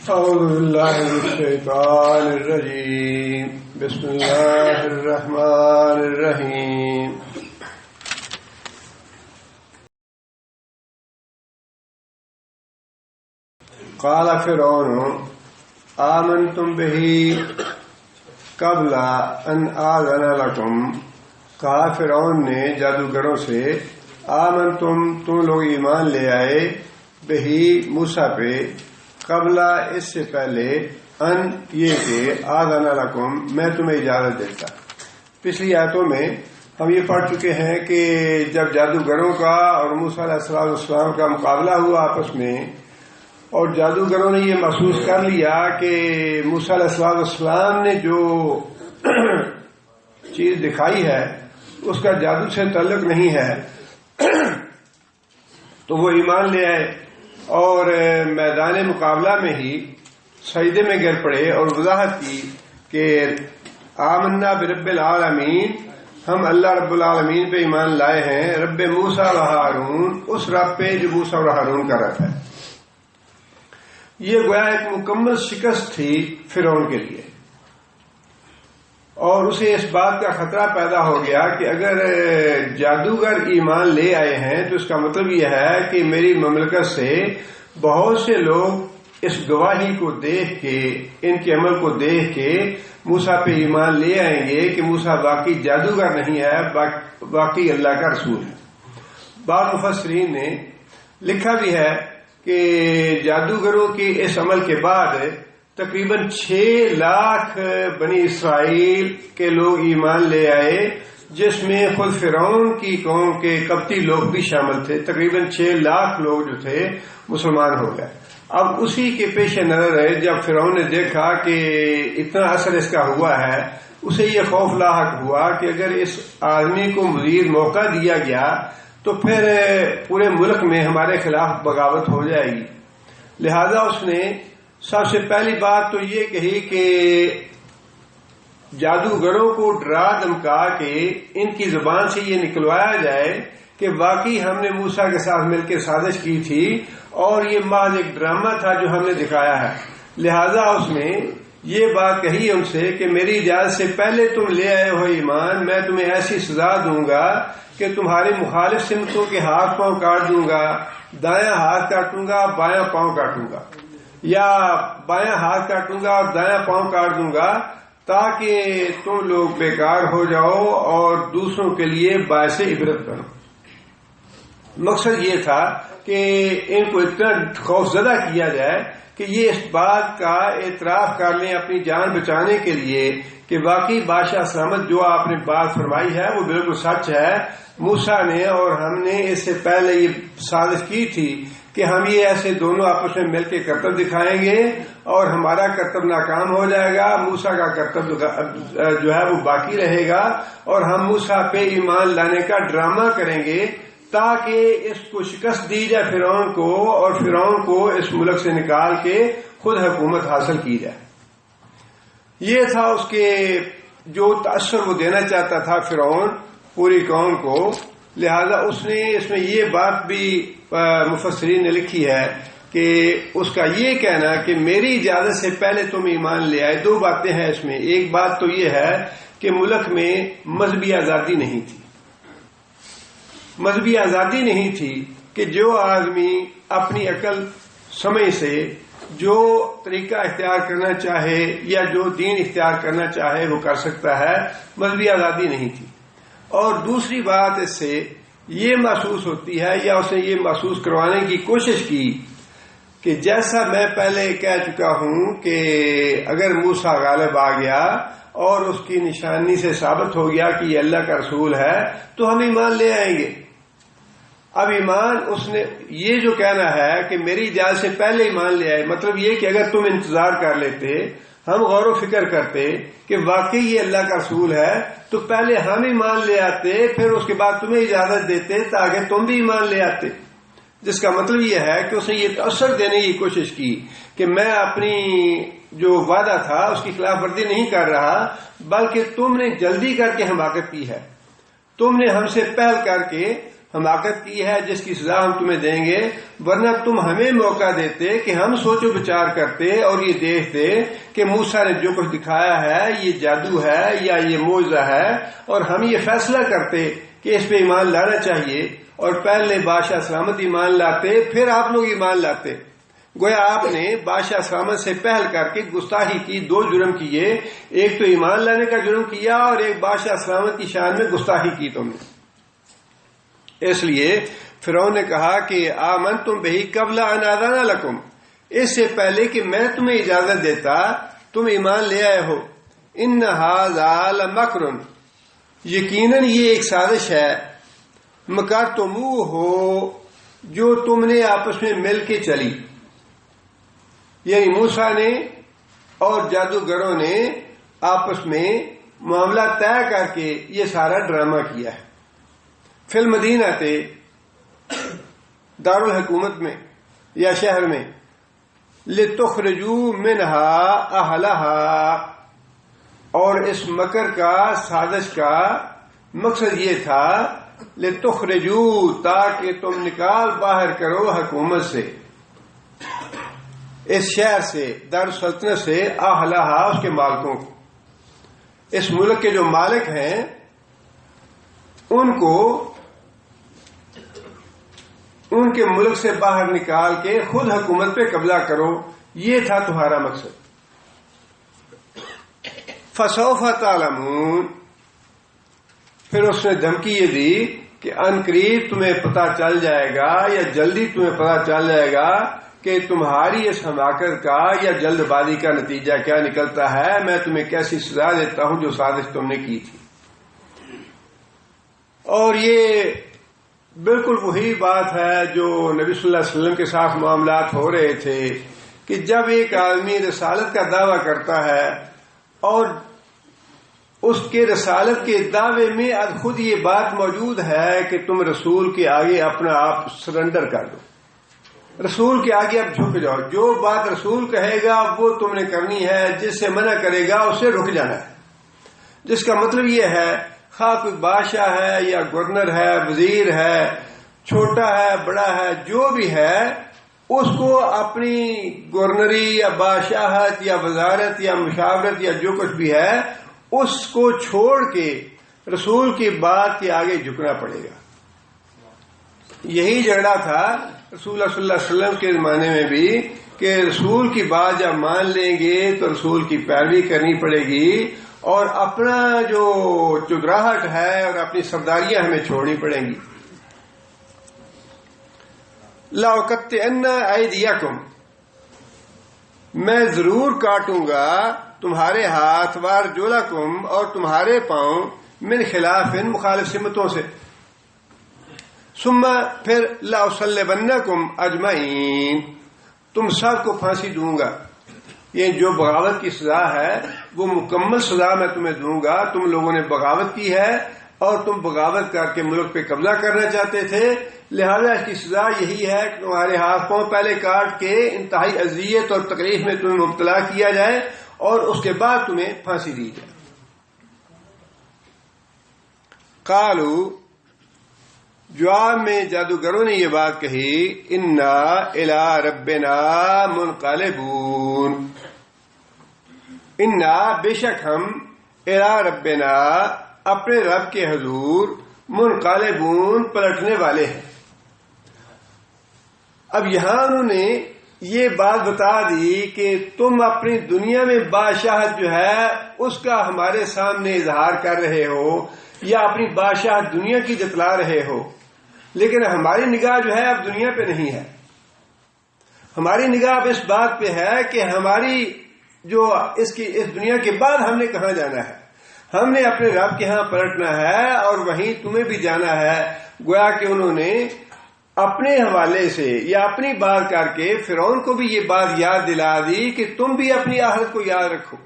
أعوذ بالله من الشيطان الرجيم. بسم الله الرحمن الرحيم. قال فرعون آمنتم به قبل ان آذن لكم. کہا فرعون نے جادوگروں سے آمنتم تم لوگ ایمان لے آئے بہی موسیٰ پہ قبل اس سے پہلے ان یہ کہ آذن لکم میں تمہیں اجازت دیتا. پچھلی آیتوں میں ہم یہ پڑھ چکے ہیں کہ جب جادوگروں کا اور موسیٰ علیہ السلام کا مقابلہ ہوا آپس میں اور جادوگروں نے یہ محسوس کر لیا کہ موسیٰ علیہ السلام نے جو چیز دکھائی ہے اس کا جادو سے تعلق نہیں ہے تو وہ ایمان لے آئے اور میدان مقابلہ میں ہی سجدے میں گر پڑے اور وضاحت کی کہ آمنا برب العالمین ہم اللہ رب العالمین پہ ایمان لائے ہیں، رب موسیٰ و ہارون، اس رب پہ جو موسیٰ اور ہارون کا رب ہے. یہ گویا ایک مکمل شکست تھی فرعون کے لیے اور اسے اس بات کا خطرہ پیدا ہو گیا کہ اگر جادوگر ایمان لے آئے ہیں تو اس کا مطلب یہ ہے کہ میری مملکت سے بہت سے لوگ اس گواہی کو دیکھ کے، ان کے عمل کو دیکھ کے موسیٰ پہ ایمان لے آئیں گے کہ موسیٰ واقعی جادوگر نہیں ہے، واقعی اللہ کا رسول ہے. بعض مفسرین نے لکھا بھی ہے کہ جادوگروں کے اس عمل کے بعد تقریباً 6 لاکھ بنی اسرائیل کے لوگ ایمان لے آئے، جس میں خود فرعون کی قوم کے قبطی لوگ بھی شامل تھے. تقریباً 6 لاکھ لوگ جو تھے مسلمان ہو گئے. اب اسی کے پیش نظر ہے جب فرعون نے دیکھا کہ اتنا اثر اس کا ہوا ہے، اسے یہ خوف لاحق ہوا کہ اگر اس آدمی کو مزید موقع دیا گیا تو پھر پورے ملک میں ہمارے خلاف بغاوت ہو جائے گی. لہذا اس نے سب سے پہلی بات تو یہ کہی کہ جادوگروں کو ڈرا دھمکا کے ان کی زبان سے یہ نکلوایا جائے کہ واقعی ہم نے موسیٰ کے ساتھ مل کے سازش کی تھی اور یہ محض ایک ڈرامہ تھا جو ہم نے دکھایا ہے. لہذا اس نے یہ بات کہی ان سے کہ میری اجازت سے پہلے تم لے آئے ہو ایمان، میں تمہیں ایسی سزا دوں گا کہ تمہارے مخالف سمتوں کے ہاتھ پاؤں کاٹ دوں گا، دایاں ہاتھ کاٹوں گا، بایاں پاؤں کاٹوں گا، یا بایاں ہاتھ کاٹوں گا اور دایاں پاؤں کاٹ دوں گا تاکہ تم لوگ بیکار ہو جاؤ اور دوسروں کے لیے باعث عبرت بنو. مقصد یہ تھا کہ ان کو اتنا خوف زدہ کیا جائے کہ یہ اس بات کا اعتراف کر لیں اپنی جان بچانے کے لیے کہ واقعی بادشاہ سلامت جو آپ نے بات فرمائی ہے وہ بالکل سچ ہے. موسیٰ نے اور ہم نے اس سے پہلے یہ سازش کی تھی کہ ہم یہ ایسے دونوں آپس میں مل کے کرتب دکھائیں گے اور ہمارا کرتب ناکام ہو جائے گا، موسیٰ کا کرتب جو ہے وہ باقی رہے گا اور ہم موسیٰ پہ ایمان لانے کا ڈرامہ کریں گے تاکہ اس کو شکست دی جائے فرعون کو اور فرعون کو اس ملک سے نکال کے خود حکومت حاصل کی جائے. یہ تھا اس کے جو تأثر وہ دینا چاہتا تھا فرعون پوری قوم کو. لہذا اس نے اس میں یہ بات بھی مفسرین نے لکھی ہے کہ اس کا یہ کہنا کہ میری اجازت سے پہلے تم ایمان لے آئے. 2 باتیں ہیں اس میں. ایک بات تو یہ ہے کہ ملک میں مذہبی آزادی نہیں تھی. مذہبی آزادی نہیں تھی کہ جو آدمی اپنی عقل سمجھ سے جو طریقہ اختیار کرنا چاہے یا جو دین اختیار کرنا چاہے وہ کر سکتا ہے. مذہبی آزادی نہیں تھی. اور دوسری بات اس سے یہ محسوس ہوتی ہے یا اس نے یہ محسوس کروانے کی کوشش کی کہ جیسا میں پہلے کہہ چکا ہوں کہ اگر موسیٰ غالب آ گیا اور اس کی نشانی سے ثابت ہو گیا کہ یہ اللہ کا رسول ہے تو ہم ایمان لے آئیں گے. اب ایمان اس نے یہ جو کہنا ہے کہ میری اجازت سے پہلے ایمان لے آئے، مطلب یہ کہ اگر تم انتظار کر لیتے، ہم غور و فکر کرتے کہ واقعی یہ اللہ کا رسول ہے تو پہلے ہم ایمان لے آتے، پھر اس کے بعد تمہیں اجازت دیتے تاکہ تم بھی ایمان لے آتے. جس کا مطلب یہ ہے کہ اس نے یہ تأثر دینے کی کوشش کی کہ میں اپنی جو وعدہ تھا اس کی خلاف ورزی نہیں کر رہا، بلکہ تم نے جلدی کر کے حماقت کی ہے، تم نے ہم سے پہل کر کے حماقت کی ہے جس کی سزا ہم تمہیں دیں گے، ورنہ تم ہمیں موقع دیتے کہ ہم سوچ و بچار کرتے اور یہ دیکھتے کہ موسیٰ نے جو کچھ دکھایا ہے یہ جادو ہے یا یہ معجزہ ہے، اور ہم یہ فیصلہ کرتے کہ اس پہ ایمان لانا چاہیے، اور پہلے بادشاہ سلامت ایمان لاتے پھر آپ لوگ ایمان لاتے۔ گویا آپ نے بادشاہ سلامت سے پہل کر کے گستاخی کی، دو جرم کیے، ایک تو ایمان لانے کا جرم کیا اور ایک بادشاہ سلامت کی شان میں گستاخی کی تم نے۔ اس لیے فرعون نے کہا کہ آمنتم بہ قبل ان آذن لکم، اس سے پہلے کہ میں تمہیں اجازت دیتا تم ایمان لے آئے ہو۔ ان ھذا لمکر، یقیناً یہ ایک سازش ہے، مکرتموہ ہو، جو تم نے آپس میں مل کے چلی، یعنی موسیٰ نے اور جادوگروں نے آپس میں معاملہ طے کر کے یہ سارا ڈرامہ کیا ہے۔ فی المدینہ تے دارالحکومت میں یا شہر میں، لتخرجوا منہا اہلہا، اور اس مکر کا سازش کا مقصد یہ تھا لتخرجوا، تاکہ تم نکال باہر کرو حکومت سے، اس شہر سے، دارالسلطنت سے، اہلہا، اس کے مالکوں کو، اس ملک کے جو مالک ہیں ان کو ان کے ملک سے باہر نکال کے خود حکومت پہ قبضہ کرو، یہ تھا تمہارا مقصد۔ فسوف تعلمون، پھر اس نے دھمکی یہ دی کہ ان قریب تمہیں پتہ چل جائے گا یا جلدی تمہیں پتہ چل جائے گا کہ تمہاری اس حماقت کا یا جلد بازی کا نتیجہ کیا نکلتا ہے، میں تمہیں کیسی سزا دیتا ہوں جو سازش تم نے کی تھی۔ اور یہ بالکل وہی بات ہے جو نبی صلی اللہ علیہ وسلم کے ساتھ معاملات ہو رہے تھے کہ جب ایک آدمی رسالت کا دعویٰ کرتا ہے اور اس کے رسالت کے دعوے میں خود یہ بات موجود ہے کہ تم رسول کے آگے اپنا آپ سرنڈر کر دو، رسول کے آگے اب جھک جاؤ، جو بات رسول کہے گا وہ تم نے کرنی ہے، جس سے منع کرے گا اسے رک جانا ہے، جس کا مطلب یہ ہے خواہ کوئی بادشاہ ہے یا گورنر ہے، وزیر ہے، چھوٹا ہے بڑا ہے، جو بھی ہے، اس کو اپنی گورنری یا بادشاہت یا وزارت یا مشاورت یا جو کچھ بھی ہے اس کو چھوڑ کے رسول کی بات کے آگے جھکنا پڑے گا۔ یہی جھگڑا تھا رسول اللہ صلی اللہ علیہ وسلم کے زمانے میں بھی کہ رسول کی بات جب مان لیں گے تو رسول کی پیروی کرنی پڑے گی، اور اپنا جو چگراہٹ ہے اور اپنی سرداریاں ہمیں چھوڑنی پڑیں گی۔ لَأُقَطِّعَنَّ أَيْدِيَكُمْ، میں ضرور کاٹوں گا تمہارے ہاتھ، وَأَرْجُلَكُمْ، اور تمہارے پاؤں، من خلاف، مخالف سمتوں سے، ثم پھر لَأُصَلِّبَنَّكُمْ أَجْمَعِينَ، تم سب کو پھانسی دوں گا۔ یہ جو بغاوت کی سزا ہے وہ مکمل سزا میں تمہیں دوں گا، تم لوگوں نے بغاوت کی ہے اور تم بغاوت کر کے ملک پہ قبضہ کرنا چاہتے تھے، لہذا اس کی سزا یہی ہے کہ تمہارے ہاتھ پاؤں پہلے کاٹ کے انتہائی اذیت اور تکلیف میں تمہیں مبتلا کیا جائے اور اس کے بعد تمہیں پھانسی دی جائے۔ قالو، جواب میں جادوگروں نے یہ بات کہی، انا الی ربنا منقلبون، انا بے شک ہم، الی ربنا اپنے رب کے حضور، منقلبون پلٹنے والے ہیں۔ اب یہاں انہوں نے یہ بات بتا دی کہ تم اپنی دنیا میں بادشاہت جو ہے اس کا ہمارے سامنے اظہار کر رہے ہو یا اپنی بادشاہت دنیا کی جتلا رہے ہو، لیکن ہماری نگاہ جو ہے اب دنیا پہ نہیں ہے، ہماری نگاہ اب اس بات پہ ہے کہ ہماری جو اس دنیا کے بعد ہم نے کہاں جانا ہے، ہم نے اپنے رب کے ہاں پلٹنا ہے اور وہیں تمہیں بھی جانا ہے۔ گویا کہ انہوں نے اپنے حوالے سے یا اپنی بات کر کے فرعون کو بھی یہ بات یاد دلا دی کہ تم بھی اپنی آخرت کو یاد رکھو،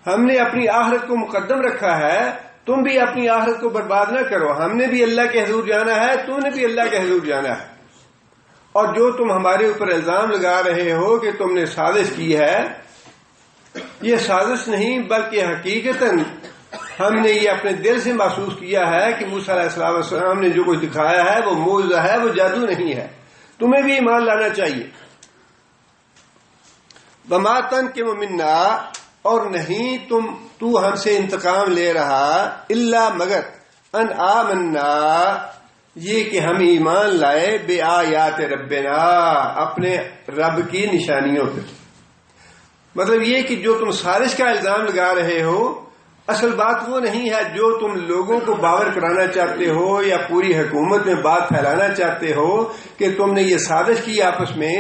ہم نے اپنی آخرت کو مقدم رکھا ہے، تم بھی اپنی آخرت کو برباد نہ کرو، ہم نے بھی اللہ کے حضور جانا ہے، تم نے بھی اللہ کے حضور جانا ہے، اور جو تم ہمارے اوپر الزام لگا رہے ہو کہ تم نے سازش کی ہے، یہ سازش نہیں بلکہ حقیقتاً ہم نے یہ اپنے دل سے محسوس کیا ہے کہ موسیٰ علیہ السلام نے جو کچھ دکھایا ہے وہ معجزہ ہے، وہ جادو نہیں ہے، تمہیں بھی ایمان لانا چاہیے۔ وما تنقم منا، اور نہیں تو ہم سے انتقام لے رہا، الا مگر ان آمنا، یہ کہ ہم ایمان لائے بے آیات ربنا، اپنے رب کی نشانیوں پہ۔ مطلب یہ کہ جو تم سازش کا الزام لگا رہے ہو، اصل بات وہ نہیں ہے جو تم لوگوں کو باور کرانا چاہتے ہو یا پوری حکومت میں بات پھیلانا چاہتے ہو کہ تم نے یہ سازش کی آپس میں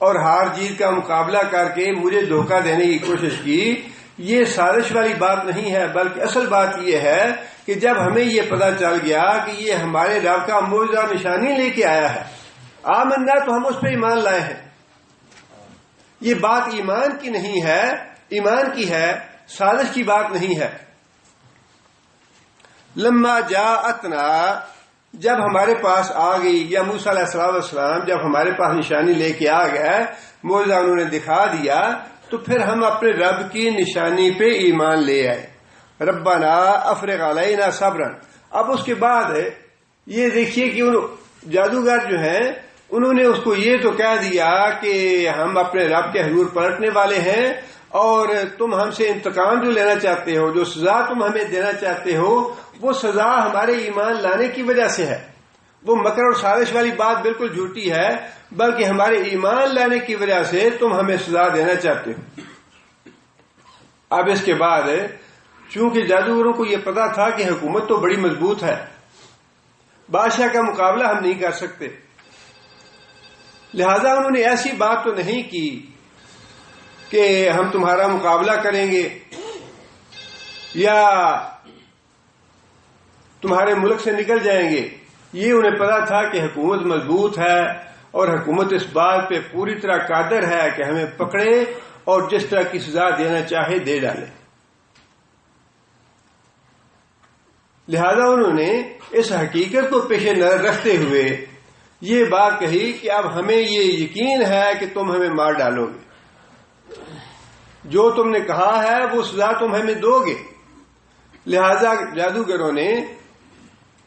اور ہار جیت کا مقابلہ کر کے مجھے دھوکہ دینے کی کوشش کی۔ یہ سازش والی بات نہیں ہے، بلکہ اصل بات یہ ہے کہ جب ہمیں یہ پتہ چل گیا کہ یہ ہمارے رب کا معجزہ نشانی لے کے آیا ہے، آمنا، تو ہم اس پہ ایمان لائے ہیں۔ یہ بات ایمان کی نہیں ہے، ایمان کی ہے، سازش کی بات نہیں ہے۔ لما جاءتنا، جب ہمارے پاس آ گئی، یا موسیٰ علیہ السلام جب ہمارے پاس نشانی لے کے آ گئے، معجزہ انہوں نے دکھا دیا، تو پھر ہم اپنے رب کی نشانی پہ ایمان لے آئے۔ ربنا افرغ علینا صبرا، اب اس کے بعد یہ دیکھیے کہ جادوگر جو ہیں انہوں نے اس کو یہ تو کہہ دیا کہ ہم اپنے رب کے حضور پلٹنے والے ہیں، اور تم ہم سے انتقام جو لینا چاہتے ہو، جو سزا تم ہمیں دینا چاہتے ہو، وہ سزا ہمارے ایمان لانے کی وجہ سے ہے۔ وہ مکر اور سازش والی بات بالکل جھوٹی ہے، بلکہ ہمارے ایمان لانے کی وجہ سے تم ہمیں سزا دینا چاہتے ہو۔ اب اس کے بعد چونکہ جادوگروں کو یہ پتا تھا کہ حکومت تو بڑی مضبوط ہے، بادشاہ کا مقابلہ ہم نہیں کر سکتے، لہذا انہوں نے ایسی بات تو نہیں کی کہ ہم تمہارا مقابلہ کریں گے یا تمہارے ملک سے نکل جائیں گے۔ یہ انہیں پتا تھا کہ حکومت مضبوط ہے اور حکومت اس بات پہ پوری طرح قادر ہے کہ ہمیں پکڑے اور جس طرح کی سزا دینا چاہے دے ڈالے۔ لہذا انہوں نے اس حقیقت کو پیش نظر رکھتے ہوئے یہ بات کہی کہ اب ہمیں یہ یقین ہے کہ تم ہمیں مار ڈالو گے، جو تم نے کہا ہے وہ سزا تم ہمیں دو گے۔ لہذا جادوگروں نے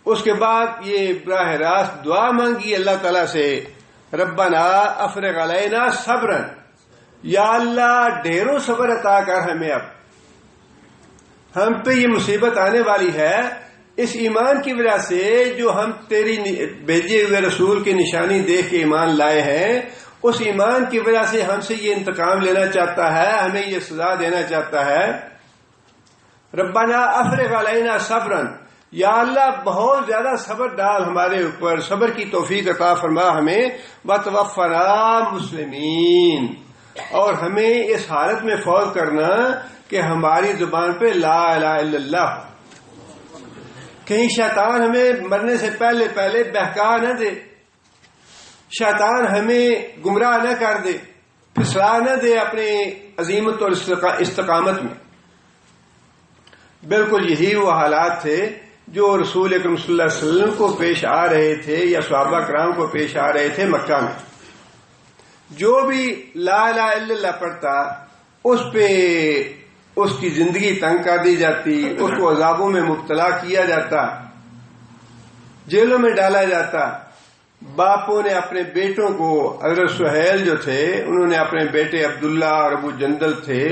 اس کے بعد یہ براہ راست دعا مانگی اللہ تعالیٰ سے، ربنا افرغ علینا صبرا، یا اللہ ڈھیروں صبر عطا کر ہمیں، اب ہم پہ یہ مصیبت آنے والی ہے اس ایمان کی وجہ سے جو ہم تیری بھیجے ہوئے رسول کی نشانی دیکھ کے ایمان لائے ہیں، اس ایمان کی وجہ سے ہم سے یہ انتقام لینا چاہتا ہے، ہمیں یہ سزا دینا چاہتا ہے۔ ربنا افرغ علینا صبرا، یا اللہ بہت زیادہ صبر ڈال ہمارے اوپر، صبر کی توفیق عطا فرما ہمیں، وتوفنا مسلمین، اور ہمیں اس حالت میں فوت کرنا کہ ہماری زبان پہ لا الہ الا اللہ ہو، کہیں شیطان ہمیں مرنے سے پہلے پہلے بہکا نہ دے، شیطان ہمیں گمراہ نہ کر دے، پھسلا نہ دے اپنے عظیمت اور استقامت میں۔ بالکل یہی وہ حالات تھے جو رسول اکرم صلی اللہ علیہ وسلم کو پیش آ رہے تھے یا صحابہ کرام کو پیش آ رہے تھے مکہ میں۔ جو بھی لا الہ الا اللہ پڑھتا اس پہ اس کی زندگی تنگ کر دی جاتی، اس کو عذابوں میں مبتلا کیا جاتا، جیلوں میں ڈالا جاتا۔ باپوں نے اپنے بیٹوں کو، حضرت سہیل جو تھے انہوں نے اپنے بیٹے عبداللہ اور ابو جندل تھے،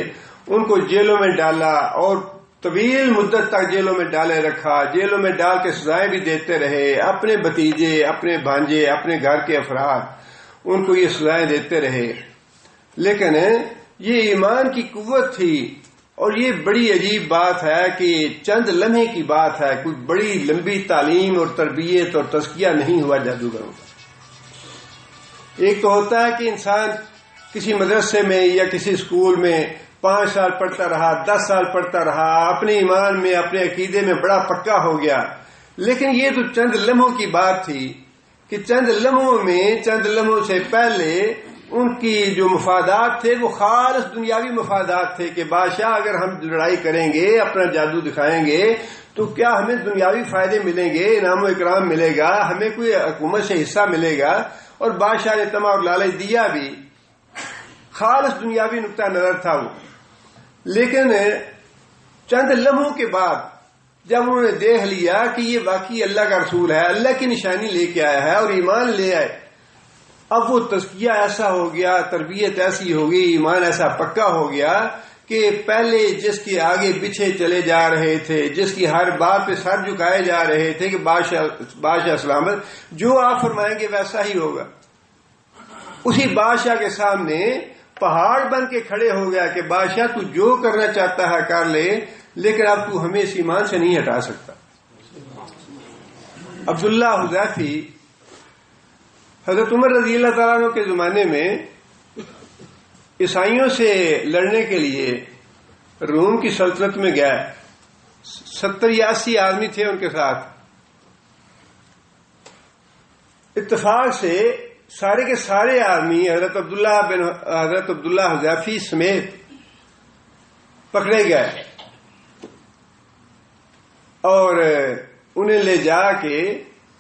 ان کو جیلوں میں ڈالا اور طویل مدت تک جیلوں میں ڈالے رکھا، جیلوں میں ڈال کے سزائیں بھی دیتے رہے، اپنے بھتیجے، اپنے بھانجے، اپنے گھر کے افراد ان کو یہ سزائیں دیتے رہے۔ لیکن یہ ایمان کی قوت تھی، اور یہ بڑی عجیب بات ہے کہ چند لمحے کی بات ہے، کوئی بڑی لمبی تعلیم اور تربیت اور تزکیہ نہیں ہوا جادوگروں کا۔ ایک تو ہوتا ہے کہ انسان کسی مدرسے میں یا کسی اسکول میں 5 سال پڑھتا رہا، 10 سال پڑھتا رہا، اپنے ایمان میں اپنے عقیدے میں بڑا پکا ہو گیا، لیکن یہ تو چند لمحوں کی بات تھی کہ چند لمحوں سے پہلے ان کی جو مفادات تھے وہ خالص دنیاوی مفادات تھے کہ بادشاہ اگر ہم لڑائی کریں گے، اپنا جادو دکھائیں گے تو کیا ہمیں دنیاوی فائدے ملیں گے، انعام و اکرام ملے گا، ہمیں کوئی حکومت سے حصہ ملے گا، اور بادشاہ نے طمع اور لالچ دیا بھی، خالص دنیاوی نقطہ نظر تھا وہ۔ لیکن چند لمحوں کے بعد جب انہوں نے دیکھ لیا کہ یہ واقعی اللہ کا رسول ہے، اللہ کی نشانی لے کے آیا ہے اور ایمان لے آئے، اب وہ تزکیہ ایسا ہو گیا، تربیت ایسی ہو گئی، ایمان ایسا پکا ہو گیا کہ پہلے جس کے آگے پیچھے چلے جا رہے تھے، جس کی ہر بات پہ سر جھکائے جا رہے تھے کہ بادشاہ سلامت، جو آپ فرمائیں گے ویسا ہی ہوگا، اسی بادشاہ کے سامنے پہاڑ بن کے کھڑے ہو گیا کہ بادشاہ تو جو کرنا چاہتا ہے کر لے، لیکن اب تو ہمیں اس ایمان سے نہیں ہٹا سکتا۔ عبداللہ حذیفی حضرت عمر رضی اللہ تعالیٰ عنہ کے زمانے میں عیسائیوں سے لڑنے کے لیے روم کی سلطنت میں گئے، 70 یا 80 آدمی تھے ان کے ساتھ، اتفاق سے سارے کے سارے آدمی حضرت عبداللہ حذیفی سمیت پکڑے گئے اور انہیں لے جا کے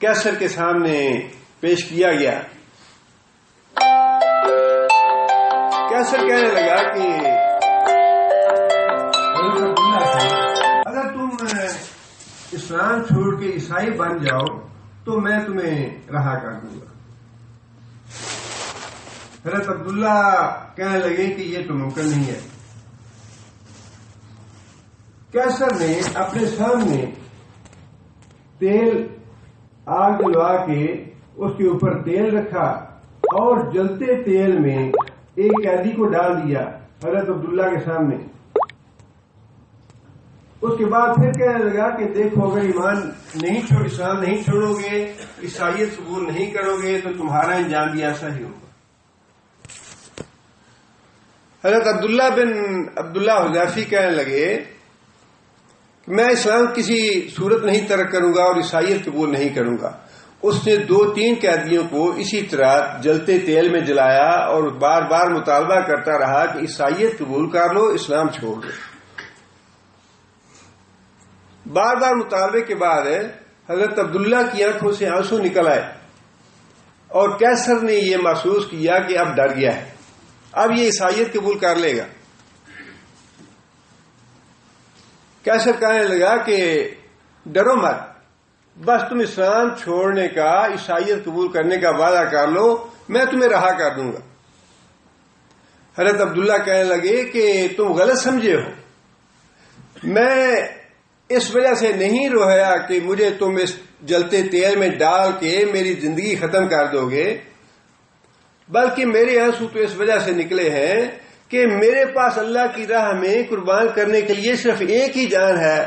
کیسر کے سامنے پیش کیا گیا۔ کیسر کہنے لگا کہ اگر تم اسلام چھوڑ کے عیسائی بن جاؤ تو میں تمہیں رہا کر دوں گا۔ حضرت عبداللہ کہنے لگے کہ یہ تو ممکن نہیں ہے۔ کیسر نے اپنے سامنے تیل آگ جلوا کے اس کے اوپر تیل رکھا اور جلتے تیل میں ایک قیدی کو ڈال دیا حضرت عبداللہ کے سامنے۔ اس کے بعد پھر کہنے لگا کہ دیکھو اگر اسلام نہیں چھوڑو گے، عیسائیت قبول نہیں کرو گے تو تمہارا انجام بھی ایسا ہی ہوگا۔ حضرت عبداللہ حذیفی کہنے لگے کہ میں اسلام کسی صورت نہیں ترک کروں گا اور عیسائیت قبول نہیں کروں گا۔ اس نے 2-3 قیدیوں کو اسی طرح جلتے تیل میں جلایا اور بار بار مطالبہ کرتا رہا کہ عیسائیت قبول کر لو، اسلام چھوڑ دو۔ بار بار مطالبے کے بعد حضرت عبداللہ کی آنکھوں سے آنسو نکل آئے اور کیسر نے یہ محسوس کیا کہ اب ڈر گیا ہے، اب یہ عیسائیت قبول کر لے گا۔ کیسر کہنے لگا کہ ڈرو مت، بس تم اسلام چھوڑنے کا، عیسائیت قبول کرنے کا وعدہ کر لو، میں تمہیں رہا کر دوں گا۔ حضرت عبداللہ کہنے لگے کہ تم غلط سمجھے ہو، میں اس وجہ سے نہیں رویا کہ مجھے تم اس جلتے تیل میں ڈال کے میری زندگی ختم کر دو گے، بلکہ میرے آنسو تو اس وجہ سے نکلے ہیں کہ میرے پاس اللہ کی راہ میں قربان کرنے کے لیے صرف ایک ہی جان ہے۔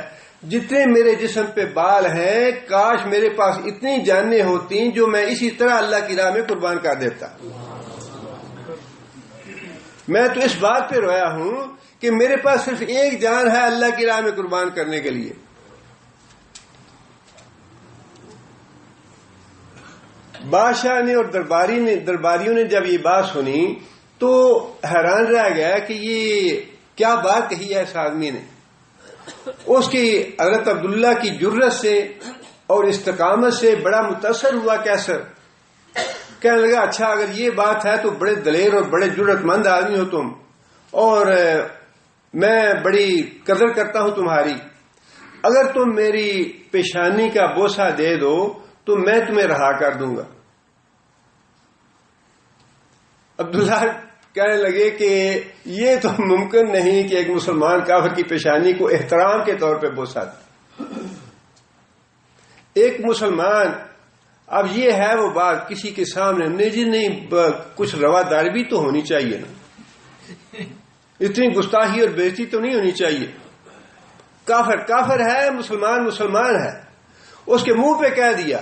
جتنے میرے جسم پہ بال ہیں، کاش میرے پاس اتنی جانیں ہوتی جو میں اسی طرح اللہ کی راہ میں قربان کر دیتا۔ میں تو اس بات پہ رویا ہوں کہ میرے پاس صرف ایک جان ہے اللہ کی راہ میں قربان کرنے کے لیے۔ بادشاہ نے اور درباریوں نے جب یہ بات سنی تو حیران رہ گیا کہ یہ کیا بات کہی ہے اس آدمی نے۔ اس کی حضرت عبداللہ کی جرت سے اور استقامت سے بڑا متاثر ہوا کیسر، کہنے لگا اچھا اگر یہ بات ہے تو بڑے دلیر اور بڑے جرت مند آدمی ہو تم، اور میں بڑی قدر کرتا ہوں تمہاری، اگر تم میری پیشانی کا بوسہ دے دو تو میں تمہیں رہا کر دوں گا۔ عبداللہ کہنے لگے کہ یہ تو ممکن نہیں کہ ایک مسلمان کافر کی پیشانی کو احترام کے طور پہ بوسہ دے۔ ایک مسلمان، اب یہ ہے وہ بات کسی کے سامنے نہیں، کچھ رواداری بھی تو ہونی چاہیے نا، اتنی گستاخی اور بےعزتی تو نہیں ہونی چاہیے۔ کافر ہے، مسلمان ہے، اس کے منہ پہ کہہ دیا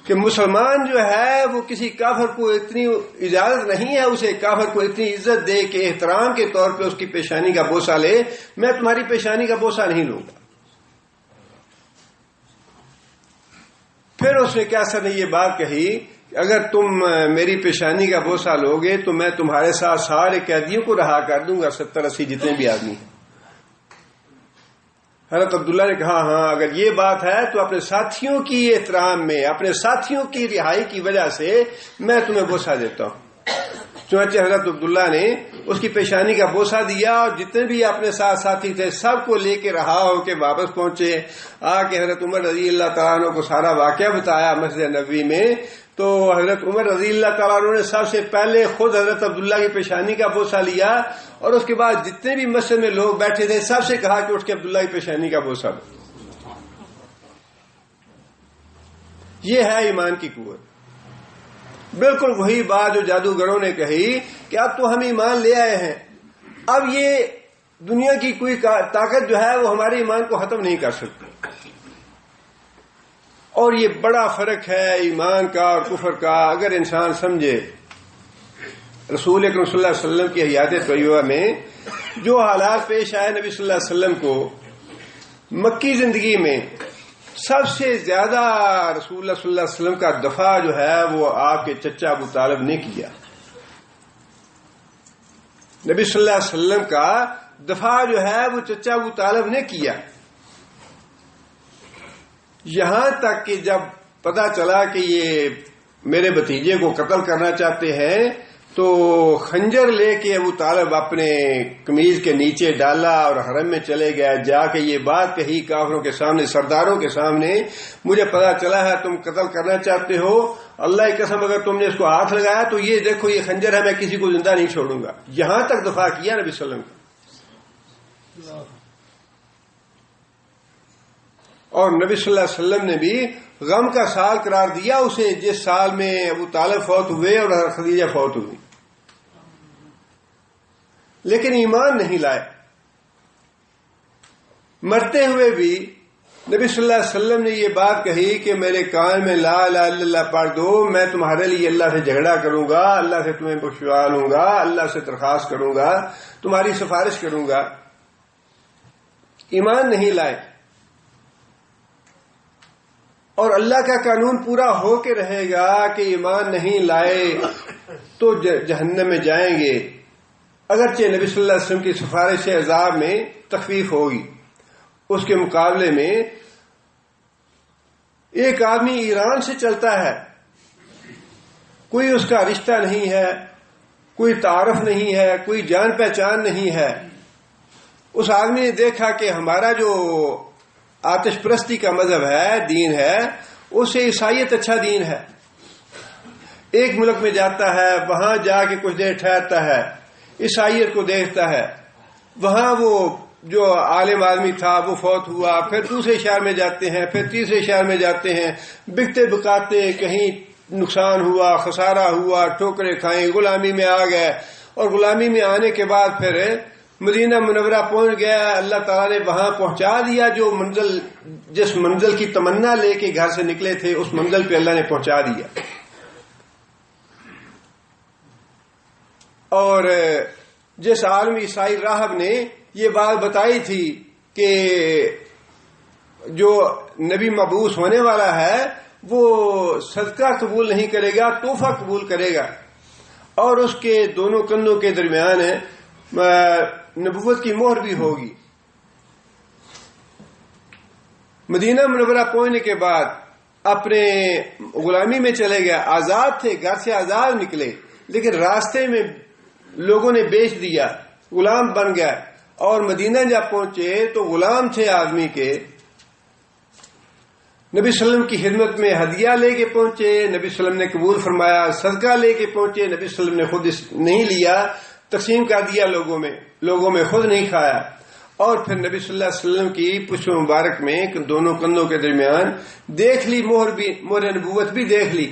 کہ مسلمان جو ہے وہ کسی کافر کو اتنی اجازت نہیں ہے اسے کافر کو اتنی عزت دے کہ احترام کے طور پہ اس کی پیشانی کا بوسہ لے، میں تمہاری پیشانی کا بوسہ نہیں لوں گا۔ پھر اس نے کیسر نے یہ بات کہی کہ اگر تم میری پیشانی کا بوسہ لوگے تو میں تمہارے ساتھ سارے قیدیوں کو رہا کر دوں گا، 70-80 جتنے بھی آدمی ہیں۔ حضرت عبداللہ نے کہا ہاں اگر یہ بات ہے تو اپنے ساتھیوں کی احترام میں، اپنے ساتھیوں کی رہائی کی وجہ سے میں تمہیں بوسہ دیتا ہوں۔ چنانچہ حضرت عبداللہ نے اس کی پیشانی کا بوسہ دیا اور جتنے بھی اپنے ساتھ ساتھی تھے سب کو لے کے رہا ہو کے واپس پہنچے. آ کے حضرت عمر رضی اللہ تعالیٰ عنہ کو سارا واقعہ بتایا مسجد نبوی میں. تو حضرت عمر رضی اللہ تعالیٰ عنہ نے سب سے پہلے خود حضرت عبداللہ کی پیشانی کا بوسہ لیا اور اس کے بعد جتنے بھی مسجد میں لوگ بیٹھے تھے سب سے کہا کہ اٹھ کے عبداللہ کی پیشانی کا بوسہ دو. یہ ہے ایمان کی قوت. بالکل وہی بات جو جادوگروں نے کہی کہ اب تو ہم ایمان لے آئے ہیں, اب یہ دنیا کی کوئی طاقت جو ہے وہ ہمارے ایمان کو ختم نہیں کر سکتی. اور یہ بڑا فرق ہے ایمان کا اور کفر کا. اگر انسان سمجھے رسول اکرم صلی اللہ علیہ وسلم کی حیات طیبہ میں جو حالات پیش آئے نبی صلی اللہ علیہ وسلم کو مکی زندگی میں, سب سے زیادہ رسول اللہ صلی اللہ علیہ وسلم کا دفاع جو ہے وہ آپ کے چچا ابو طالب نے کیا. نبی صلی اللہ علیہ وسلم کا دفاع جو ہے وہ چچا ابو طالب نے کیا. یہاں تک کہ جب پتا چلا کہ یہ میرے بھتیجے کو قتل کرنا چاہتے ہیں تو خنجر لے کے ابو طالب اپنے قمیض کے نیچے ڈالا اور حرم میں چلے گیا. جا کے یہ بات کہی کافروں کے سامنے, سرداروں کے سامنے, مجھے پتا چلا ہے تم قتل کرنا چاہتے ہو, اللہ کی قسم اگر تم نے اس کو ہاتھ لگایا تو یہ دیکھو یہ خنجر ہے, میں کسی کو زندہ نہیں چھوڑوں گا. یہاں تک دفاع کیا نبی صلی اللہ علیہ وسلم کا. اور نبی صلی اللہ علیہ وسلم نے بھی غم کا سال قرار دیا اسے جس سال میں ابو طالب فوت ہوئے اور خدیجہ فوت ہوئی, لیکن ایمان نہیں لائے. مرتے ہوئے بھی نبی صلی اللہ علیہ وسلم نے یہ بات کہی کہ میرے کان میں لا الہ الا اللہ پڑھ دو, میں تمہارے لیے اللہ سے جھگڑا کروں گا, اللہ سے تمہیں بخشوا لوں گا, اللہ سے درخواست کروں گا, تمہاری سفارش کروں گا. ایمان نہیں لائے. اور اللہ کا قانون پورا ہو کے رہے گا کہ ایمان نہیں لائے تو جہنم میں جائیں گے. اگرچہ نبی صلی اللہ علیہ وسلم کی سفارش عذاب میں تخفیف ہوگی, اس کے مقابلے میں ایک آدمی ایران سے چلتا ہے, کوئی اس کا رشتہ نہیں ہے, کوئی تعارف نہیں ہے, کوئی جان پہچان نہیں ہے. اس آدمی نے دیکھا کہ ہمارا جو آتش پرستی کا مذہب ہے, دین ہے, اس سے عیسائیت اچھا دین ہے. ایک ملک میں جاتا ہے, وہاں جا کے کچھ دیر ٹھہرتا ہے, عیسائیت کو دیکھتا ہے, وہاں وہ جو عالم آدمی تھا وہ فوت ہوا, پھر دوسرے شہر میں جاتے ہیں, پھر تیسرے شہر میں جاتے ہیں, بکتے بکاتے کہیں نقصان ہوا, خسارہ ہوا, ٹھوکریں کھائیں, غلامی میں آ گئے, اور غلامی میں آنے کے بعد پھر مدینہ منورہ پہنچ گیا. اللہ تعالیٰ نے وہاں پہنچا دیا جو منزل, جس منزل کی تمنا لے کے گھر سے نکلے تھے اس منزل پہ اللہ نے پہنچا دیا. اور جس عالم عیسائی راہب نے یہ بات بتائی تھی کہ جو نبی مبعوث ہونے والا ہے وہ صدقہ قبول نہیں کرے گا, تحفہ قبول کرے گا, اور اس کے دونوں کندھوں کے درمیان نبوت کی مہر بھی ہوگی. مدینہ منورہ پہنچنے کے بعد اپنے غلامی میں چلے گئے, آزاد تھے, گھر سے آزاد نکلے, لیکن راستے میں لوگوں نے بیچ دیا, غلام بن گیا. اور مدینہ جب پہنچے تو غلام تھے آدمی کے, نبی صلی اللہ علیہ وسلم کی خدمت میں ہدیہ لے کے پہنچے, نبی صلی اللہ علیہ وسلم نے قبول فرمایا. صدقہ لے کے پہنچے, نبی صلی اللہ علیہ وسلم نے خود نہیں لیا, تقسیم کر دیا لوگوں میں خود نہیں کھایا. اور پھر نبی صلی اللہ علیہ وسلم کی پشت مبارک میں دونوں کندھوں کے درمیان دیکھ لی مہر نبوت بھی دیکھ لی,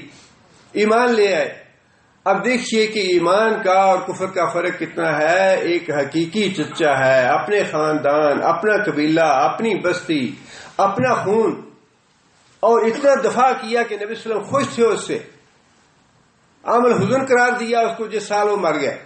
ایمان لے آئے. اب دیکھیے کہ ایمان کا اور کفر کا فرق کتنا ہے. ایک حقیقی چچا ہے, اپنے خاندان, اپنا قبیلہ, اپنی بستی, اپنا خون, اور اتنا دفاع کیا کہ نبی صلی اللہ علیہ وسلم خوش تھے اس سے, عامل حزن قرار دیا اس کو جس سال وہ مر گیا.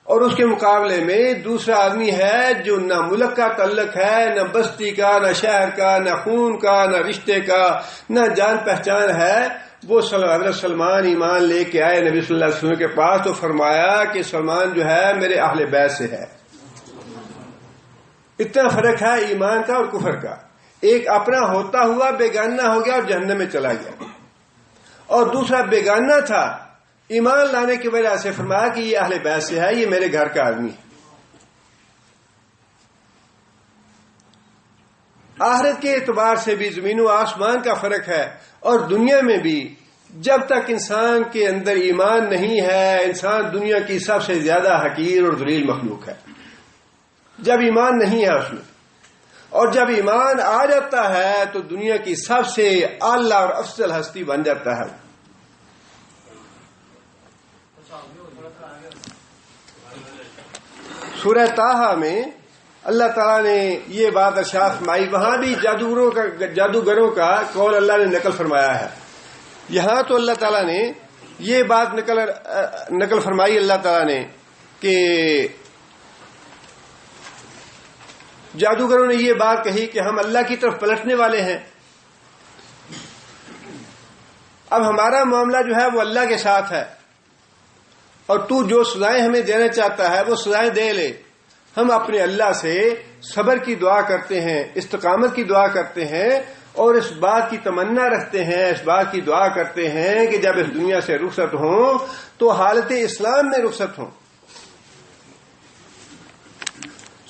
اور اس کے مقابلے میں دوسرا آدمی ہے جو نہ ملک کا تعلق ہے, نہ بستی کا, نہ شہر کا, نہ خون کا, نہ رشتے کا, نہ جان پہچان ہے. وہ حضرت سلمان ایمان لے کے آئے نبی صلی اللہ علیہ وسلم کے پاس, تو فرمایا کہ سلمان جو ہے میرے اہل بیت سے ہے. اتنا فرق ہے ایمان کا اور کفر کا. ایک اپنا ہوتا ہوا بیگانہ ہو گیا اور جہنم میں چلا گیا, اور دوسرا بیگانہ تھا ایمان لانے کی وجہ سے فرمایا کہ یہ اہل بیت سے ہے، یہ میرے گھر کا آدمی ہے۔ آخرت کے اعتبار سے بھی زمین و آسمان کا فرق ہے، اور دنیا میں بھی جب تک انسان کے اندر ایمان نہیں ہے، انسان دنیا کی سب سے زیادہ حقیر اور ذلیل مخلوق ہے جب ایمان نہیں ہے اس میں، اور جب ایمان آ جاتا ہے تو دنیا کی سب سے اعلیٰ اور افضل ہستی بن جاتا ہے۔ سورہ طٰہٰ میں اللہ تعالیٰ نے یہ بات ارشاد فرمائی، وہاں بھی جادوگروں کا قول اللہ نے نقل فرمایا ہے۔ یہاں تو اللہ تعالیٰ نے یہ بات نقل فرمائی اللہ تعالیٰ نے کہ جادوگروں نے یہ بات کہی کہ ہم اللہ کی طرف پلٹنے والے ہیں، اب ہمارا معاملہ جو ہے وہ اللہ کے ساتھ ہے، اور تو جو سزائیں ہمیں دینا چاہتا ہے وہ سزائیں دے لے۔ ہم اپنے اللہ سے صبر کی دعا کرتے ہیں، استقامت کی دعا کرتے ہیں، اور اس بات کی تمنا رکھتے ہیں، اس بات کی دعا کرتے ہیں کہ جب اس دنیا سے رخصت ہوں تو حالت اسلام میں رخصت ہوں۔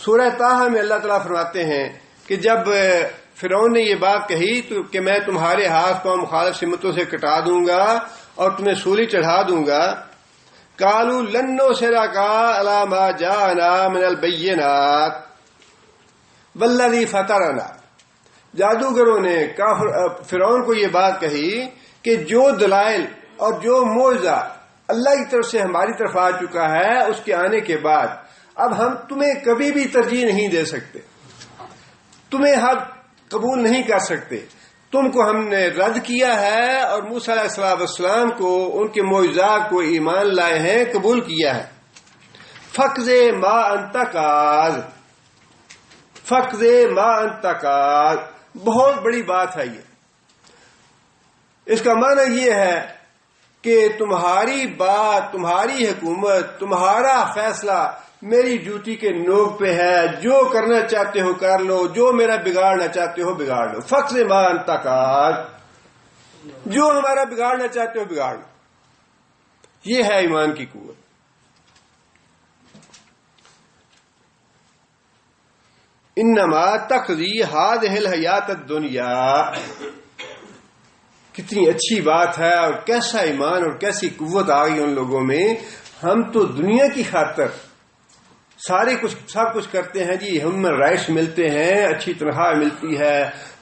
سورہ طٰہٰ میں اللہ تعالیٰ فرماتے ہیں کہ جب فرعون نے یہ بات کہی تو کہ میں تمہارے ہاتھ پاؤں مخالف سمتوں سے کٹا دوں گا اور تمہیں سولی چڑھا دوں گا، قالوا لن نؤثرك على ما جاءنا من البينات والذي فطرنا، جادوگروں نے فرعون کو یہ بات کہی کہ جو دلائل اور جو معجزہ اللہ کی طرف سے ہماری طرف آ چکا ہے اس کے آنے کے بعد اب ہم تمہیں کبھی بھی ترجیح نہیں دے سکتے، تمہیں حق قبول نہیں کر سکتے، تم کو ہم نے رد کیا ہے، اور موسیٰ علیہ السلام کو ان کے معجزات کو ایمان لائے ہیں، قبول کیا ہے۔ فقض ما انت قاض، فقض ما انت قاض، بہت بڑی بات ہے یہ۔ اس کا معنی یہ ہے کہ تمہاری بات، تمہاری حکومت، تمہارا فیصلہ میری ڈیوٹی کے نوک پہ ہے، جو کرنا چاہتے ہو کر لو، جو میرا بگاڑنا چاہتے ہو بگاڑ لو۔ فقض ما انت قاض، جو ہمارا بگاڑنا چاہتے ہو بگاڑ لو۔ یہ ہے ایمان کی قوت۔ انما تقضی هذه الحیات الدنیا، کتنی اچھی بات ہے، اور کیسا ایمان اور کیسی قوت آ گئی ان لوگوں میں۔ ہم تو دنیا کی خاطر سب کچھ کرتے ہیں جی، ہیومن رائٹس ملتے ہیں، اچھی تنخواہ ملتی ہے،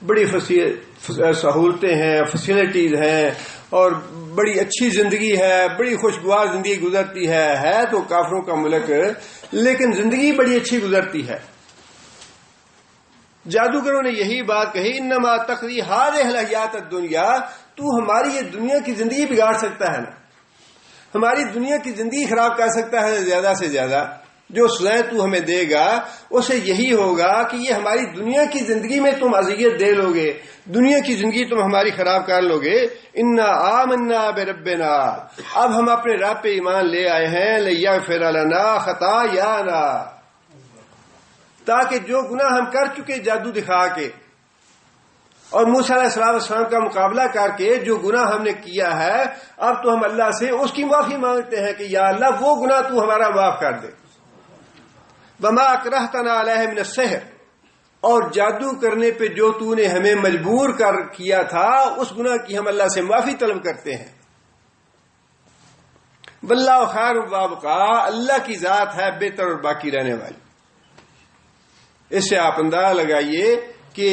بڑی سہولتیں ہیں، فیسلٹیز ہیں، اور بڑی اچھی زندگی ہے، بڑی خوشگوار زندگی گزرتی ہے تو کافروں کا ملک، لیکن زندگی بڑی اچھی گزرتی ہے۔ جادوگروں نے یہی بات کہی، انما تقضی هذه الحیات الدنیا، تو ہماری یہ دنیا کی زندگی بگاڑ سکتا ہے نا، ہماری دنیا کی زندگی خراب کر سکتا ہے زیادہ سے زیادہ، جو سزائیں تو ہمیں دے گا اسے یہی ہوگا کہ یہ ہماری دنیا کی زندگی میں تم اذیت دے لو گے، دنیا کی زندگی تم ہماری خراب کر لو گے۔ انا آمنا بربنا، اب ہم اپنے رب پہ ایمان لے آئے ہیں، لیغفر لنا خطایانا، تاکہ جو گناہ ہم کر چکے جادو دکھا کے اور موسیٰ علیہ السلام کا مقابلہ کر کے جو گناہ ہم نے کیا ہے، اب تو ہم اللہ سے اس کی معافی مانگتے ہیں کہ یا اللہ وہ گناہ تو ہمارا معاف کر دے۔ وما اکرہتنا علیہ من السحر، اور جادو کرنے پہ جو تو نے ہمیں مجبور کر کیا تھا اس گناہ کی ہم اللہ سے معافی طلب کرتے ہیں۔ واللہ خیر وابقا، اللہ کی ذات ہے بہتر اور باقی رہنے والی۔ اس سے آپ اندازہ لگائیے کہ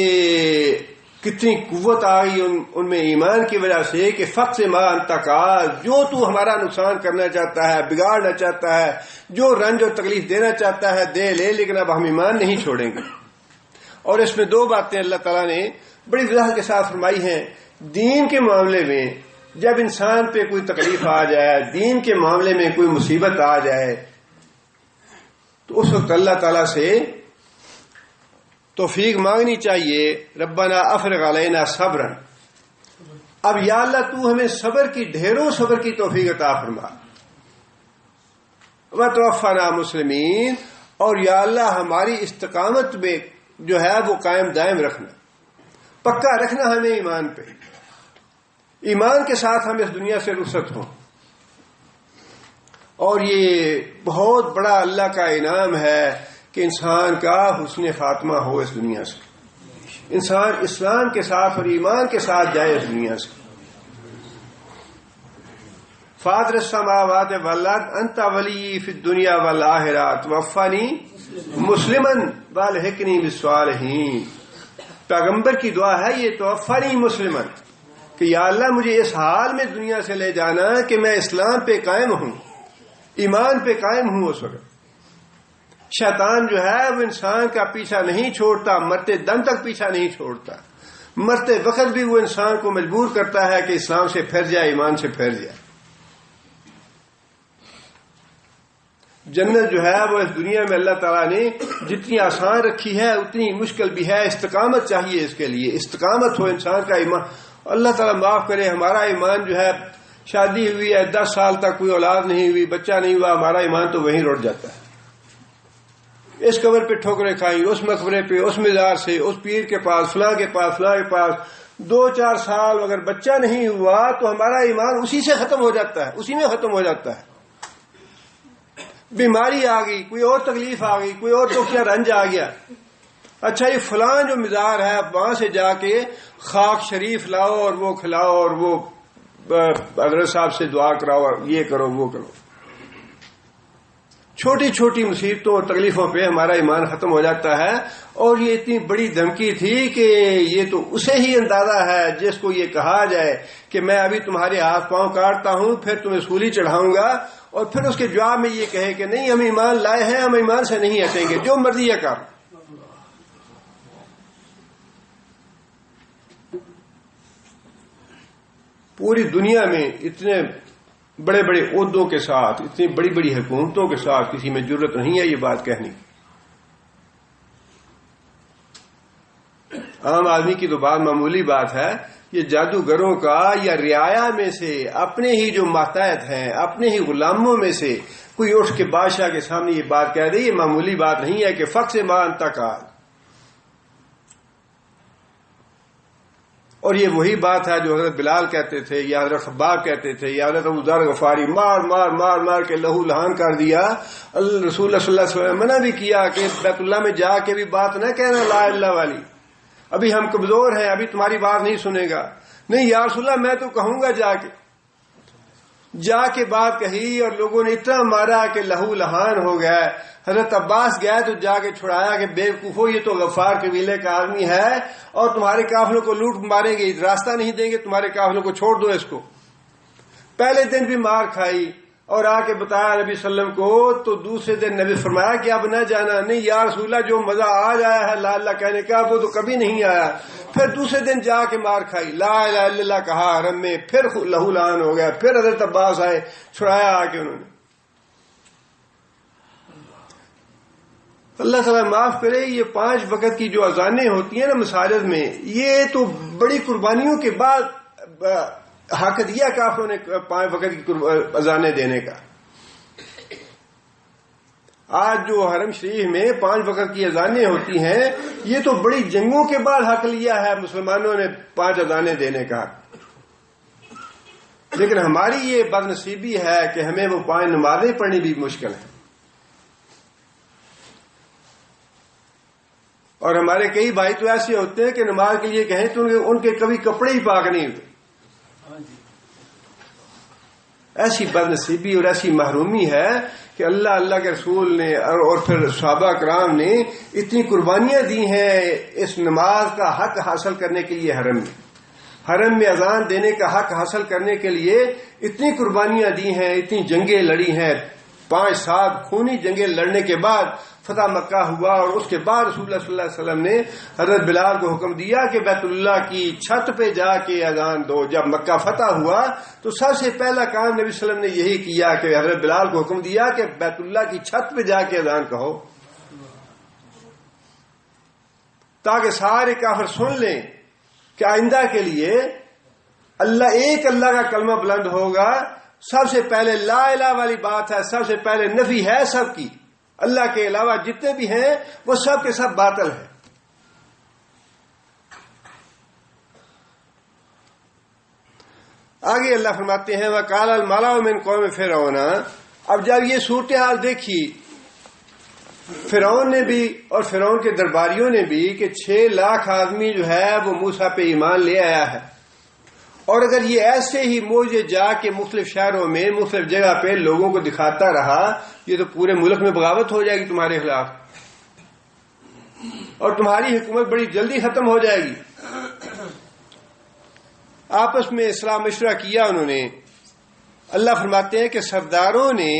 کتنی قوت آ گئی ان میں ایمان کی وجہ سے کہ فقض ما انت قاض، جو تو ہمارا نقصان کرنا چاہتا ہے، بگاڑنا چاہتا ہے، جو رنج اور تکلیف دینا چاہتا ہے دے لے، لیکن اب ہم ایمان نہیں چھوڑیں گے۔ اور اس میں دو باتیں اللہ تعالیٰ نے بڑی وضاحت کے ساتھ فرمائی ہیں۔ دین کے معاملے میں جب انسان پہ کوئی تکلیف آ جائے، دین کے معاملے میں کوئی مصیبت آ جائے، تو اس وقت اللہ تعالیٰ سے توفیق مانگنی چاہیے، ربنا افرغ علینا صبرا، اب یا اللہ تو ہمیں صبر کی، ڈھیروں صبر کی توفیق عطا فرما، وتوفنا مسلمین، اور یا اللہ ہماری استقامت میں جو ہے وہ قائم دائم رکھنا، پکا رکھنا ہمیں ایمان پہ، ایمان کے ساتھ ہم اس دنیا سے رخصت ہوں۔ اور یہ بہت بڑا اللہ کا انعام ہے کہ انسان کا حسن خاتمہ ہو اس دنیا سے، انسان اسلام کے ساتھ اور ایمان کے ساتھ جائے اس دنیا سے۔ فاطر السماوات والارض انت ولی فی الدنیا والآخرہ توفنی مسلما والحقنی بالصالحین۔ پیغمبر کی دعا ہے یہ، توفنی مسلما، کہ یا اللہ مجھے اس حال میں دنیا سے لے جانا کہ میں اسلام پہ قائم ہوں، ایمان پہ قائم ہوں۔ اس وقت شیطان جو ہے وہ انسان کا پیچھا نہیں چھوڑتا، مرتے دم تک پیچھا نہیں چھوڑتا، مرتے وقت بھی وہ انسان کو مجبور کرتا ہے کہ اسلام سے پھر جائے، ایمان سے پھر جائے۔ جنت جو ہے وہ اس دنیا میں اللہ تعالیٰ نے جتنی آسان رکھی ہے اتنی مشکل بھی ہے۔ استقامت چاہیے اس کے لیے، استقامت ہو انسان کا ایمان۔ اللہ تعالیٰ معاف کرے، ہمارا ایمان جو ہے شادی ہوئی ہے 10 سال تک کوئی اولاد نہیں ہوئی، بچہ نہیں ہوا، ہمارا ایمان تو وہیں رٹ جاتا ہے۔ اس قبر پہ ٹھوکریں کھائیں، اس مقبرے پہ، اس مزار سے، اس پیر کے پاس، فلاں کے پاس، فلاں کے پاس 2-4 سال اگر بچہ نہیں ہوا تو ہمارا ایمان اسی سے ختم ہو جاتا ہے، اسی میں ختم ہو جاتا ہے۔ بیماری آ گئی، کوئی اور تکلیف آ گئی، کوئی اور دکھ یا رنج آ گیا، اچھا یہ فلاں جو مزار ہے وہاں سے جا کے خاک شریف لاؤ اور وہ کھلاؤ اور وہ حضرت صاحب سے دعا کراؤ اور یہ کرو وہ کرو۔ چھوٹی چھوٹی مصیبتوں اور تکلیفوں پہ ہمارا ایمان ختم ہو جاتا ہے۔ اور یہ اتنی بڑی دھمکی تھی کہ یہ تو اسے ہی اندازہ ہے جس کو یہ کہا جائے کہ میں ابھی تمہارے ہاتھ پاؤں کاٹتا ہوں، پھر تمہیں سولی چڑھاؤں گا، اور پھر اس کے جواب میں یہ کہے کہ نہیں ہم ایمان لائے ہیں، ہم ایمان سے نہیں ہٹیں گے، جو مرضی ہے کر۔ پوری دنیا میں اتنے بڑے بڑے عہدوں کے ساتھ، اتنی بڑی بڑی حکومتوں کے ساتھ کسی میں جرت نہیں ہے یہ بات کہنے کی۔ عام آدمی کی تو بات معمولی بات ہے، یہ جادوگروں کا یا رعایا میں سے اپنے ہی جو ماتحت ہیں، اپنے ہی غلاموں میں سے کوئی اٹھ کے بادشاہ کے سامنے یہ بات کہہ دے، یہ معمولی بات نہیں ہے کہ فق سے ماں تک آ۔ اور یہ وہی بات ہے جو حضرت بلال کہتے تھے یا حضرت خباب کہتے تھے یا حضرت ابو ذر غفاری، مار مار مار مار کے لہو لہان کر دیا۔ رسول اللہ صلی اللہ علیہ وسلم نے منع بھی کیا کہ بیت اللہ میں جا کے بھی بات نہ کہنا لا اللہ والی، ابھی ہم کمزور ہیں، ابھی تمہاری بات نہیں سنے گا۔ نہیں یا رسول اللہ میں تو کہوں گا، جا کے بات کہی اور لوگوں نے اتنا مارا کہ لہو لہان ہو گیا۔ حضرت عباس گئے تو جا کے چھڑایا کہ بے وقوفو یہ تو غفار قبیلے کا آدمی ہے اور تمہارے قافلوں کو لوٹ ماریں گے، راستہ نہیں دیں گے، تمہارے قافلوں کو چھوڑ دو اس کو۔ پہلے دن بھی مار کھائی اور آ کے بتایا نبی صلی اللہ علیہ وسلم کو، تو دوسرے دن نبی فرمایا کہ اب نہ جانا۔ نہیں یا رسول اللہ جو مزہ آج آیا ہے لا اللہ کہنے کا وہ تو کبھی نہیں آیا۔ پھر دوسرے دن جا کے مار کھائی، لا الہ الا اللہ کہا حرم میں، پھر لہو لہان ہو گیا۔ پھر حضرت عباس آئے، چھڑایا آ کے انہوں نے۔ اللہ تعالیٰ معاف کرے، یہ 5 وقت کی جو اذانیں ہوتی ہیں نا مساجد میں، یہ تو بڑی قربانیوں کے بعد حق دیا کافروں نے 5 وقت کی اذانیں دینے کا۔ آج جو حرم شریف میں 5 وقت کی اذانیں ہوتی ہیں، یہ تو بڑی جنگوں کے بعد حق لیا ہے مسلمانوں نے 5 اذانیں دینے کا۔ لیکن ہماری یہ بد نصیبی ہے کہ ہمیں وہ 5 نمازیں پڑھنی بھی مشکل ہے، اور ہمارے کئی بھائی تو ایسے ہوتے ہیں کہ نماز کے لیے کہیں تو ان کے کبھی کپڑے ہی پاک نہیں ہوتے۔ ایسی بد نصیبی اور ایسی محرومی ہے کہ اللہ کے رسول نے اور پھر صحابہ کرام نے اتنی قربانیاں دی ہیں اس نماز کا حق حاصل کرنے کے لیے۔ حرم میں اذان دینے کا حق حاصل کرنے کے لیے اتنی قربانیاں دی ہیں، اتنی جنگیں لڑی ہیں۔ 5-7 خونی جنگیں لڑنے کے بعد فتح مکہ ہوا، اور اس کے بعد رسول اللہ صلی اللہ علیہ وسلم نے حضرت بلال کو حکم دیا کہ بیت اللہ کی چھت پہ جا کے اذان دو۔ جب مکہ فتح ہوا تو سب سے پہلا کام نبی صلی اللہ علیہ وسلم نے یہی کیا کہ حضرت بلال کو حکم دیا کہ بیت اللہ کی چھت پہ جا کے اذان کہو، تاکہ سارے کافر سن لیں کہ آئندہ کے لیے ایک اللہ کا کلمہ بلند ہوگا۔ سب سے پہلے لا الہ والی بات ہے، سب سے پہلے نفی ہے سب کی، اللہ کے علاوہ جتنے بھی ہیں وہ سب کے سب باطل ہیں۔ آگے اللہ فرماتے ہیں وَقَالَ الْمَلَأُ مِنْ قَوْمِ فِرْعَوْنَ اب جب یہ صورتحال دیکھی فرعون نے بھی اور فرعون کے درباریوں نے بھی کہ 6 لاکھ آدمی جو ہے وہ موسیٰ پہ ایمان لے آیا ہے، اور اگر یہ ایسے ہی معجزے جا کے مختلف شہروں میں مختلف جگہ پہ لوگوں کو دکھاتا رہا، یہ تو پورے ملک میں بغاوت ہو جائے گی تمہارے خلاف، اور تمہاری حکومت بڑی جلدی ختم ہو جائے گی۔ آپس میں اصلاح مشورہ کیا انہوں نے۔ اللہ فرماتے ہیں کہ سرداروں نے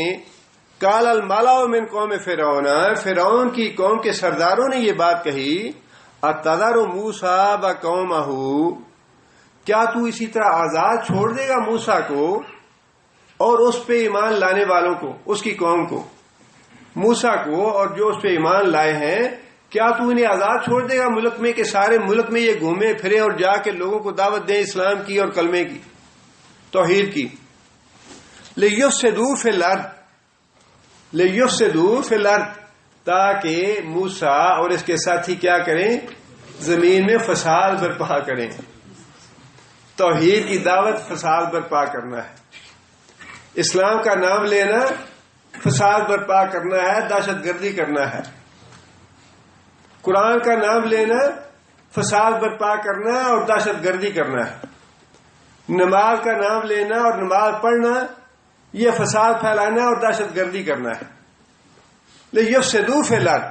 قال الملأ من قوم فرعون، فرعون کی قوم کے سرداروں نے یہ بات کہی، اتذر موسیٰ وقومہ، کیا تو اسی طرح آزاد چھوڑ دے گا موسیٰ کو اور اس پہ ایمان لانے والوں کو، اس کی قوم کو، موسیٰ کو اور جو اس پہ ایمان لائے ہیں، کیا تو انہیں آزاد چھوڑ دے گا ملک میں کہ سارے ملک میں یہ گھومے پھرے اور جا کے لوگوں کو دعوت دیں اسلام کی اور کلمے کی، توحید کی؟ لِيُفْسِدُوا فِي الْأَرْضِ، لِيُفْسِدُوا فِي الْأَرْضِ، تاکہ موسیٰ اور اس کے ساتھی کیا کریں؟ زمین میں فساد برپا کریں۔ توحید کی دعوت فساد برپا کرنا ہے، اسلام کا نام لینا فساد برپا کرنا ہے، دہشت گردی کرنا ہے، قرآن کا نام لینا فساد برپا کرنا اور دہشت گردی کرنا ہے، نماز کا نام لینا اور نماز پڑھنا یہ فساد پھیلانا اور دہشت گردی کرنا ہے۔ لِيُفْسِدُوا فِي الْأَرْضِ،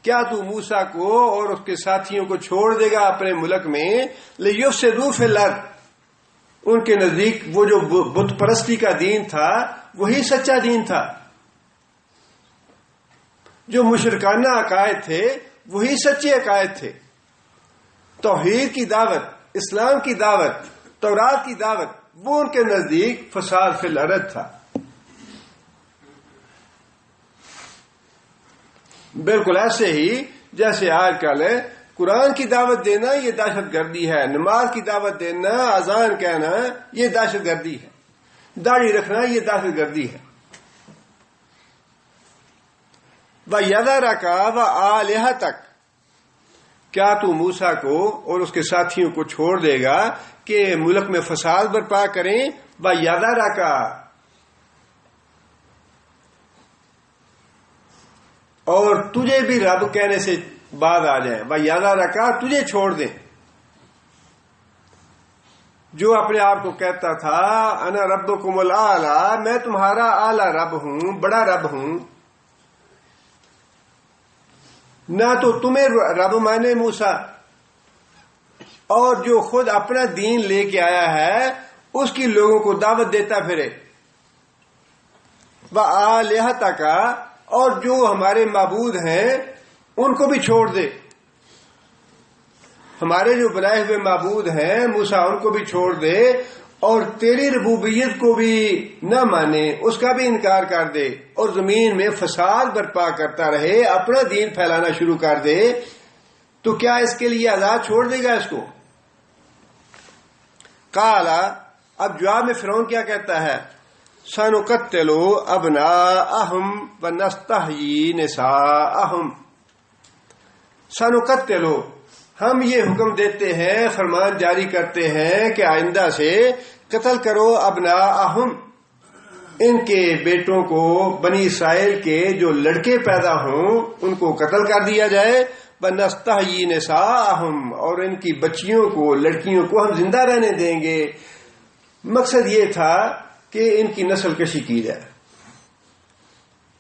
کیا تو موسیٰ کو اور اس کے ساتھیوں کو چھوڑ دے گا اپنے ملک میں؟ لِيُفْسِدُوا فِي الْأَرْضِ، ان کے نزدیک وہ جو بت پرستی کا دین تھا وہی سچا دین تھا، جو مشرکانہ عقائد تھے وہی سچے عقائد تھے، توحید کی دعوت، اسلام کی دعوت، تورات کی دعوت، وہ ان کے نزدیک فساد فی الارض تھا۔ بالکل ایسے ہی جیسے آج کل قرآن کی دعوت دینا یہ دہشت گردی ہے، نماز کی دعوت دینا، اذان کہنا یہ دہشت گردی ہے، داڑھی رکھنا یہ دہشت گردی ہے۔ وَيَذَرَكَ وَآلِهَتَكَ، کیا تو موسیٰ کو اور اس کے ساتھیوں کو چھوڑ دے گا کہ ملک میں فساد برپا کریں؟ وَيَذَرَكَ، اور تجھے بھی رب کہنے سے بعد آ جائیں، وَيَذَرَكَ، تجھے چھوڑ دیں۔ جو اپنے آپ کو کہتا تھا انا ربکم الاعلی، میں تمہارا اعلی رب ہوں، بڑا رب ہوں، نہ تو تمہیں رب مانے موسیٰ، اور جو خود اپنا دین لے کے آیا ہے اس کی لوگوں کو دعوت دیتا پھرے، وَآلِهَتَكَ، اور جو ہمارے معبود ہیں ان کو بھی چھوڑ دے، ہمارے جو بنائے ہوئے معبود ہیں موسیٰ ان کو بھی چھوڑ دے، اور تیری ربوبیت کو بھی نہ مانے، اس کا بھی انکار کر دے، اور زمین میں فساد برپا کرتا رہے، اپنا دین پھیلانا شروع کر دے، تو کیا اس کے لیے آزاد چھوڑ دے گا اس کو؟ قال، اب جواب میں فرعون کیا کہتا ہے؟ سَنُقَتِّلُ أَبْنَاءَهُمْ وَنَسْتَحْيِي نِسَاءَهُمْ، سَنُقَتِّلُ، ہم یہ حکم دیتے ہیں، فرمان جاری کرتے ہیں کہ آئندہ سے قتل کرو ابناءہم، ان کے بیٹوں کو، بنی اسرائیل کے جو لڑکے پیدا ہوں ان کو قتل کر دیا جائے، وَنَسْتَحْيِي نِسَاءَهُمْ، اور ان کی بچیوں کو، لڑکیوں کو ہم زندہ رہنے دیں گے۔ مقصد یہ تھا کہ ان کی نسل کشی کی جائے،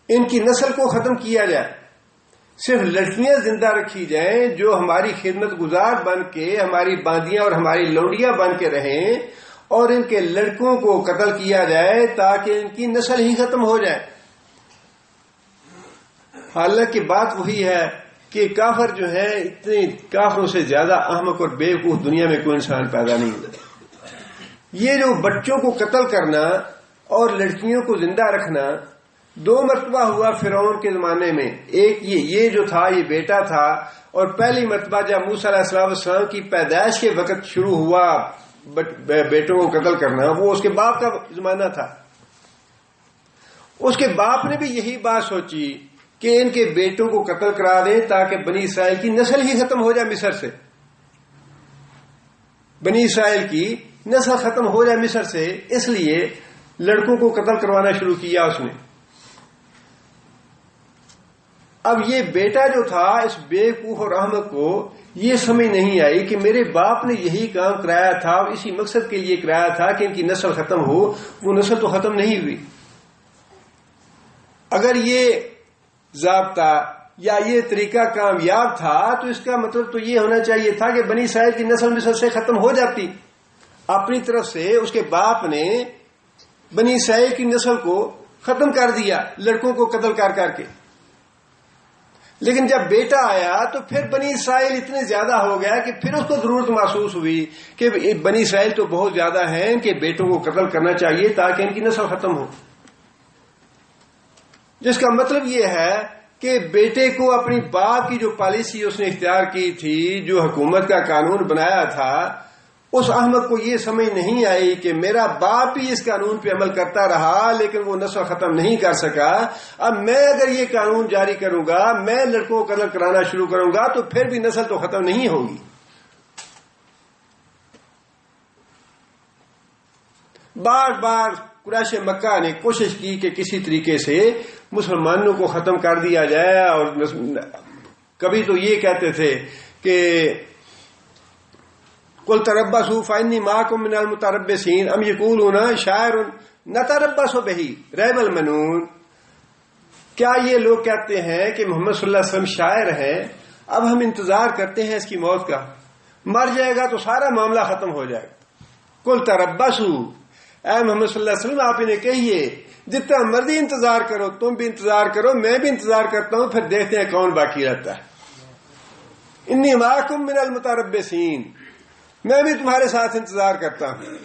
ان کی نسل کو ختم کیا جائے، صرف لڑکیاں زندہ رکھی جائیں جو ہماری خدمت گزار بن کے، ہماری باندیاں اور ہماری لونڈیاں بن کے رہیں، اور ان کے لڑکوں کو قتل کیا جائے تاکہ ان کی نسل ہی ختم ہو جائے۔ حالانکہ بات وہی ہے کہ کافر جو ہے، اتنے کافروں سے زیادہ احمق اور بے وقوف دنیا میں کوئی انسان پیدا نہیں ہوا۔ یہ جو بچوں کو قتل کرنا اور لڑکیوں کو زندہ رکھنا 2 مرتبہ ہوا فرعون کے زمانے میں۔ ایک یہ جو تھا یہ بیٹا تھا، اور پہلی مرتبہ جب موسیٰ علیہ السلام کی پیدائش کے وقت شروع ہوا بیٹوں کو قتل کرنا، وہ اس کے باپ کا زمانہ تھا۔ اس کے باپ نے بھی یہی بات سوچی کہ ان کے بیٹوں کو قتل کرا دیں تاکہ بنی اسرائیل کی نسل ہی ختم ہو جائے مصر سے، بنی اسرائیل کی نسل ختم ہو جائے مصر سے، اس لیے لڑکوں کو قتل کروانا شروع کیا اس نے۔ اب یہ بیٹا جو تھا اس بیوقوف اور احمق کو یہ سمجھ نہیں آئی کہ میرے باپ نے یہی کام کرایا تھا اور اسی مقصد کے لیے کرایا تھا کہ ان کی نسل ختم ہو. وہ نسل تو ختم نہیں ہوئی. اگر یہ ضابطہ یا یہ طریقہ کامیاب تھا تو اس کا مطلب تو یہ ہونا چاہیے تھا کہ بنی اسرائیل کی نسل مصر سے ختم ہو جاتی. اپنی طرف سے اس کے باپ نے بنی اسرائیل کی نسل کو ختم کر دیا لڑکوں کو قتل کر کر کے. لیکن جب بیٹا آیا تو پھر بنی اسرائیل اتنے زیادہ ہو گیا کہ پھر اس کو ضرورت محسوس ہوئی کہ بنی اسرائیل تو بہت زیادہ ہیں، ان کے بیٹوں کو قتل کرنا چاہیے تاکہ ان کی نسل ختم ہو. جس کا مطلب یہ ہے کہ بیٹے کو اپنی باپ کی جو پالیسی اس نے اختیار کی تھی، جو حکومت کا قانون بنایا تھا، اس احمد کو یہ سمجھ نہیں آئی کہ میرا باپ بھی اس قانون پہ عمل کرتا رہا لیکن وہ نسل ختم نہیں کر سکا. اب میں اگر یہ قانون جاری کروں گا، میں لڑکوں کو قتل کرانا شروع کروں گا تو پھر بھی نسل تو ختم نہیں ہوگی. بار بار قریش مکہ نے کوشش کی کہ کسی طریقے سے مسلمانوں کو ختم کر دیا جائے، اور کبھی تو یہ کہتے تھے کہ قل تربصوا فإني معكم من المتربصين ام يقولون شاعر نتربص به ریب المنون. کیا یہ لوگ کہتے ہیں کہ محمد صلی اللہ علیہ وسلم شاعر ہیں، اب ہم انتظار کرتے ہیں اس کی موت کا، مر جائے گا تو سارا معاملہ ختم ہو جائے گا. قل تربصوا، اے محمد صلی اللہ علیہ وسلم آپ انہیں کہیے جتنا مرضی انتظار کرو، تم بھی انتظار کرو، میں بھی انتظار کرتا ہوں، پھر دیکھتے ہیں کون باقی رہتا ہے. انی معکم من المتربصین، میں بھی تمہارے ساتھ انتظار کرتا ہوں.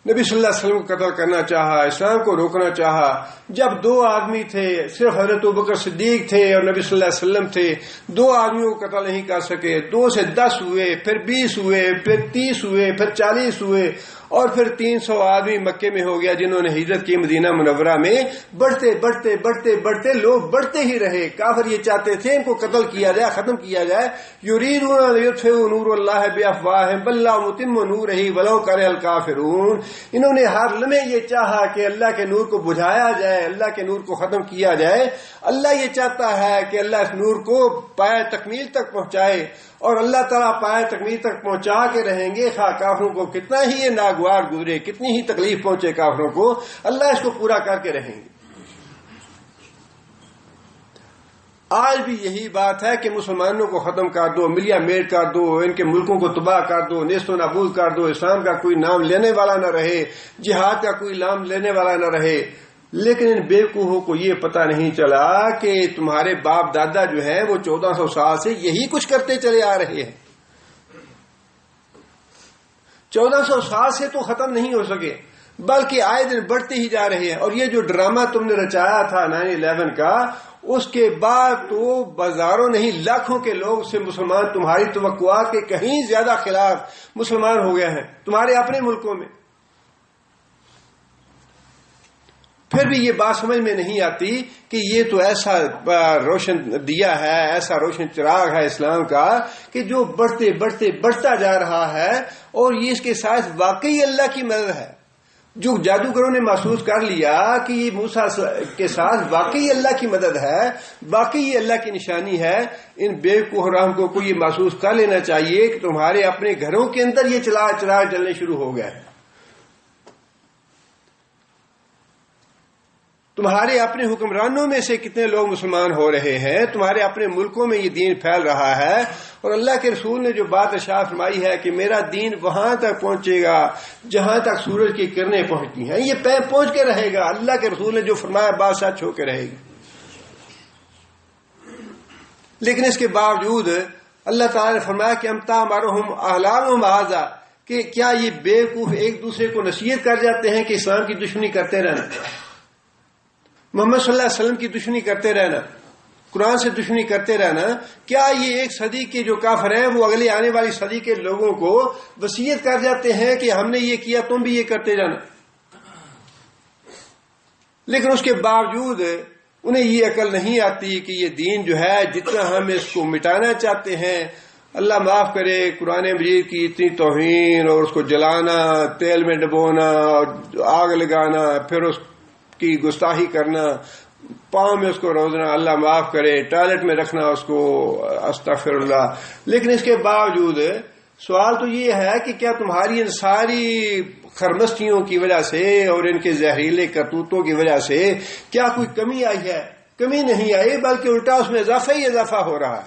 نبی صلی اللہ علیہ وسلم کو قتل کرنا چاہا، اسلام کو روکنا چاہا. جب دو آدمی تھے، صرف حضرت ابوبکر صدیق تھے اور نبی صلی اللہ علیہ وسلم تھے، دو آدمیوں کو قتل نہیں کر سکے. 2 سے 10 ہوئے، پھر 20 ہوئے، پھر 30 ہوئے، پھر 40 ہوئے، اور پھر 300 آدمی مکے میں ہو گیا جنہوں نے ہجرت کی مدینہ منورہ میں. بڑھتے بڑھتے بڑھتے بڑھتے لوگ بڑھتے ہی رہے. کافر یہ چاہتے تھے ان کو قتل کیا جائے، ختم کیا جائے. یریدون لیطفئوا نور اللہ بافواہہم واللہ متم نورہ ولو کرہ الکافرون. انہوں نے ہر لمحے یہ چاہا کہ اللہ کے نور کو بجھایا جائے، اللہ کے نور کو ختم کیا جائے. اللہ یہ چاہتا ہے کہ اللہ اس نور کو پائے تکمیل تک پہنچائے، اور اللہ تعالیٰ پائے تکمیل تک پہنچا کے رہیں گے. خواہ کافروں کو کتنا ہی یہ ناگوار گزرے، کتنی ہی تکلیف پہنچے کافروں کو، اللہ اس کو پورا کر کے رہیں گے. آج بھی یہی بات ہے کہ مسلمانوں کو ختم کر دو، ملیا میٹ کر دو، ان کے ملکوں کو تباہ کر دو، نیست و نابود کر دو، اسلام کا کوئی نام لینے والا نہ رہے، جہاد کا کوئی نام لینے والا نہ رہے. لیکن ان بیوقوفوں کو یہ پتہ نہیں چلا کہ تمہارے باپ دادا جو ہیں وہ 1400 سال سے یہی کچھ کرتے چلے آ رہے ہیں. 1400 سال سے تو ختم نہیں ہو سکے، بلکہ آئے دن بڑھتے ہی جا رہے ہیں. اور یہ جو ڈرامہ تم نے رچایا تھا 9/11 کا، اس کے بعد تو بازاروں نہیں لاکھوں کے لوگ سے مسلمان تمہاری توقعات کے کہیں زیادہ خلاف مسلمان ہو گئے ہیں تمہارے اپنے ملکوں میں. پھر بھی یہ بات سمجھ میں نہیں آتی کہ یہ تو ایسا روشن دیا ہے، ایسا روشن چراغ ہے اسلام کا کہ جو بڑھتے بڑھتے بڑھتا جا رہا ہے، اور یہ اس کے ساتھ واقعی اللہ کی مدد ہے. جو جادوگروں نے محسوس کر لیا کہ یہ موسیٰ کے ساتھ واقعی اللہ کی مدد ہے، واقعی یہ اللہ کی نشانی ہے، ان بیوقوف رحم کو یہ محسوس کر لینا چاہیے کہ تمہارے اپنے گھروں کے اندر یہ چراغ جلنے شروع ہو گیا ہے. تمہارے اپنے حکمرانوں میں سے کتنے لوگ مسلمان ہو رہے ہیں، تمہارے اپنے ملکوں میں یہ دین پھیل رہا ہے. اور اللہ کے رسول نے جو بات ارشاد فرمائی ہے کہ میرا دین وہاں تک پہنچے گا جہاں تک سورج کی کرنیں پہنچتی ہیں، یہ پہنچ کے رہے گا. اللہ کے رسول نے جو فرمایا بات سچ ہو کے رہے گی. لیکن اس کے باوجود اللہ تعالی نے فرمایا کہ ام تامرہم احلامہم ھذا، کہ کیا یہ بیوقوف ایک دوسرے کو نصیحت کر جاتے ہیں کہ اسلام کی دشمنی کرتے رہنا، محمد صلی اللہ علیہ وسلم کی دشمنی کرتے رہنا، قرآن سے دشمنی کرتے رہنا. کیا یہ ایک صدی کے جو کافر ہیں وہ اگلے آنے والی صدی کے لوگوں کو وصیت کر جاتے ہیں کہ ہم نے یہ کیا تم بھی یہ کرتے جانا؟ لیکن اس کے باوجود انہیں یہ عقل نہیں آتی کہ یہ دین جو ہے جتنا ہم اس کو مٹانا چاہتے ہیں، اللہ معاف کرے، قرآن مجید کی اتنی توہین اور اس کو جلانا، تیل میں ڈبونا اور آگ لگانا، پھر اس کی گستاخی کرنا، پاؤں میں اس کو روزنا اللہ معاف کرے، ٹوائلٹ میں رکھنا اس کو استغفر اللہ. لیکن اس کے باوجود سوال تو یہ ہے کہ کیا تمہاری ان ساری خرمستیوں کی وجہ سے اور ان کے زہریلے کرتوتوں کی وجہ سے کیا کوئی کمی آئی ہے؟ کمی نہیں آئی، بلکہ الٹا اس میں اضافہ ہی اضافہ ہو رہا ہے.